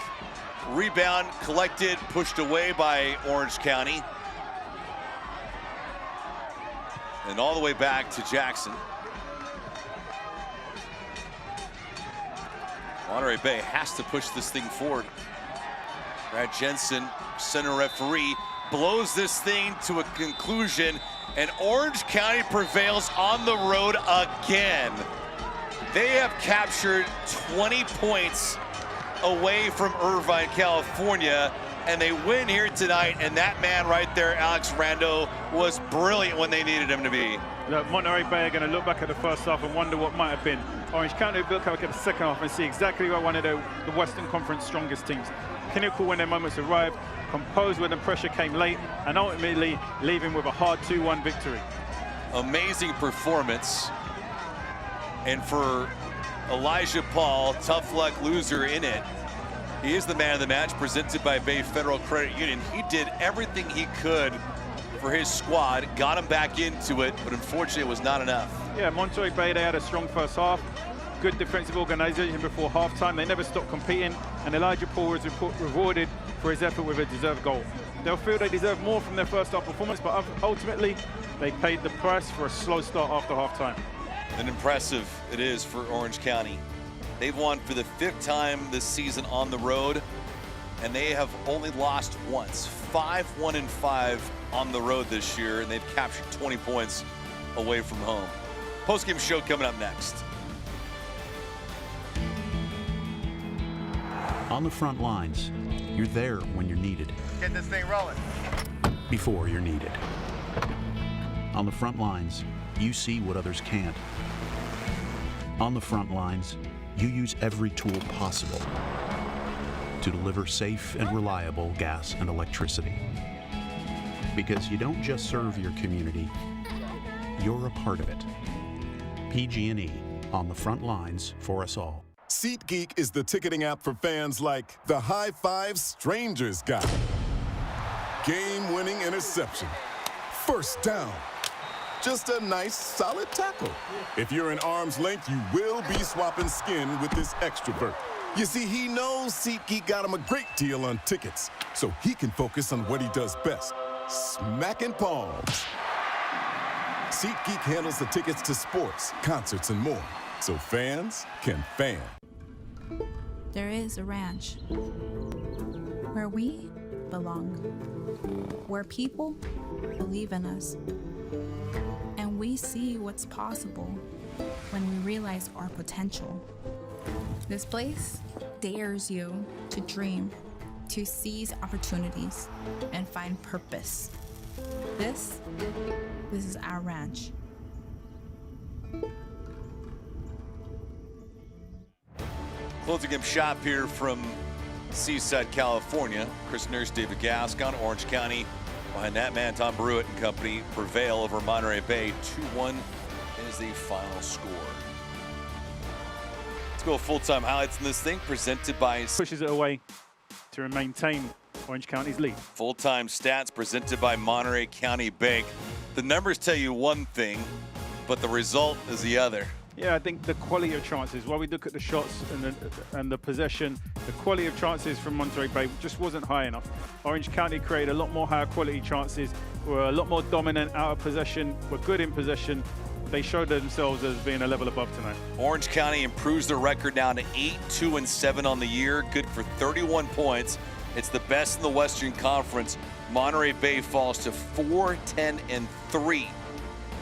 Rebound collected, pushed away by Orange County. And all the way back to Jackson. Monterey Bay has to push this thing forward. Brad Jensen, center referee, blows this thing to a conclusion, and Orange County prevails on the road again. They have captured 20 points away from Irvine, California, and they win here tonight, and that man right there, Alex Rando, was brilliant when they needed him to be.
Look, Monterey Bay are going to look back at the first half and wonder what might have been. Orange County will look back at the second half and see exactly what one of the Western Conference strongest teams. Clinical when their moments arrived, composed when the pressure came late, and ultimately leaving with a hard 2-1 victory.
Amazing performance. And for Elijah Paul, tough luck loser in it, he is the man of the match, presented by Bay Federal Credit Union. He did everything he could for his squad, got him back into it, but unfortunately it was not enough.
Yeah, Monterey Bay, they had a strong first half. Good defensive organization before halftime. They never stopped competing, and Elijah Paul was rewarded for his effort with a deserved goal. They'll feel they deserve more from their first half performance, but ultimately they paid the price for a slow start after halftime.
And impressive it is for Orange County. They've won for the 5th time this season on the road, and they have only lost once. 5-1-5 on the road this year, and they've captured 20 points away from home. Post-game show coming up next.
On the front lines, you're there when you're needed.
Get this thing rolling.
Before you're needed. On the front lines, you see what others can't. On the front lines, you use every tool possible to deliver safe and reliable gas and electricity. Because you don't just serve your community, you're a part of it. PG&E, on the front lines for us all.
SeatGeek is the ticketing app for fans like the high five strangers got. Game-winning interception. First down. Just a nice, solid tackle. If you're in arm's length, you will be swapping skin with this extrovert. You see, he knows SeatGeek got him a great deal on tickets, so he can focus on what he does best, smacking palms. SeatGeek handles the tickets to sports, concerts, and more, so fans can fan.
There is a ranch where we belong, where people believe in us, and we see what's possible when we realize our potential. This place dares you to dream, to seize opportunities, and find purpose. This is our ranch.
Closing game shop here from Seaside, California. Chris Nurse, David Gascon, Orange County. Behind that man, Tom Brewitt and company prevail over Monterey Bay. 2-1 is the final score. Let's go full-time highlights in this thing, presented by...
Pushes it away to maintain Orange County's lead.
Full-time stats presented by Monterey County Bank. The numbers tell you one thing, but the result is the other.
Yeah, I think the quality of chances, while we look at the shots and the possession, the quality of chances from Monterey Bay just wasn't high enough. Orange County created a lot more higher quality chances, were a lot more dominant out of possession, were good in possession. They showed themselves as being a level above tonight.
Orange County improves their record down to 8-2-7 on the year, good for 31 points. It's the best in the Western Conference. Monterey Bay falls to 4-10-3.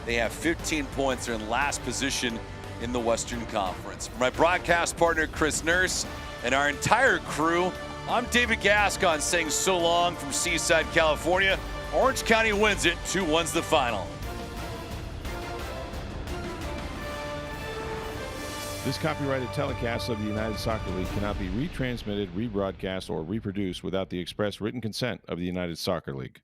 They have 15 points. They're in last position in the Western Conference. For my broadcast partner, Chris Nurse, and our entire crew, I'm David Gascon saying so long from Seaside, California. Orange County wins it, 2-1's the final.
This copyrighted telecast of the United Soccer League cannot be retransmitted, rebroadcast, or reproduced without the express written consent of the United Soccer League.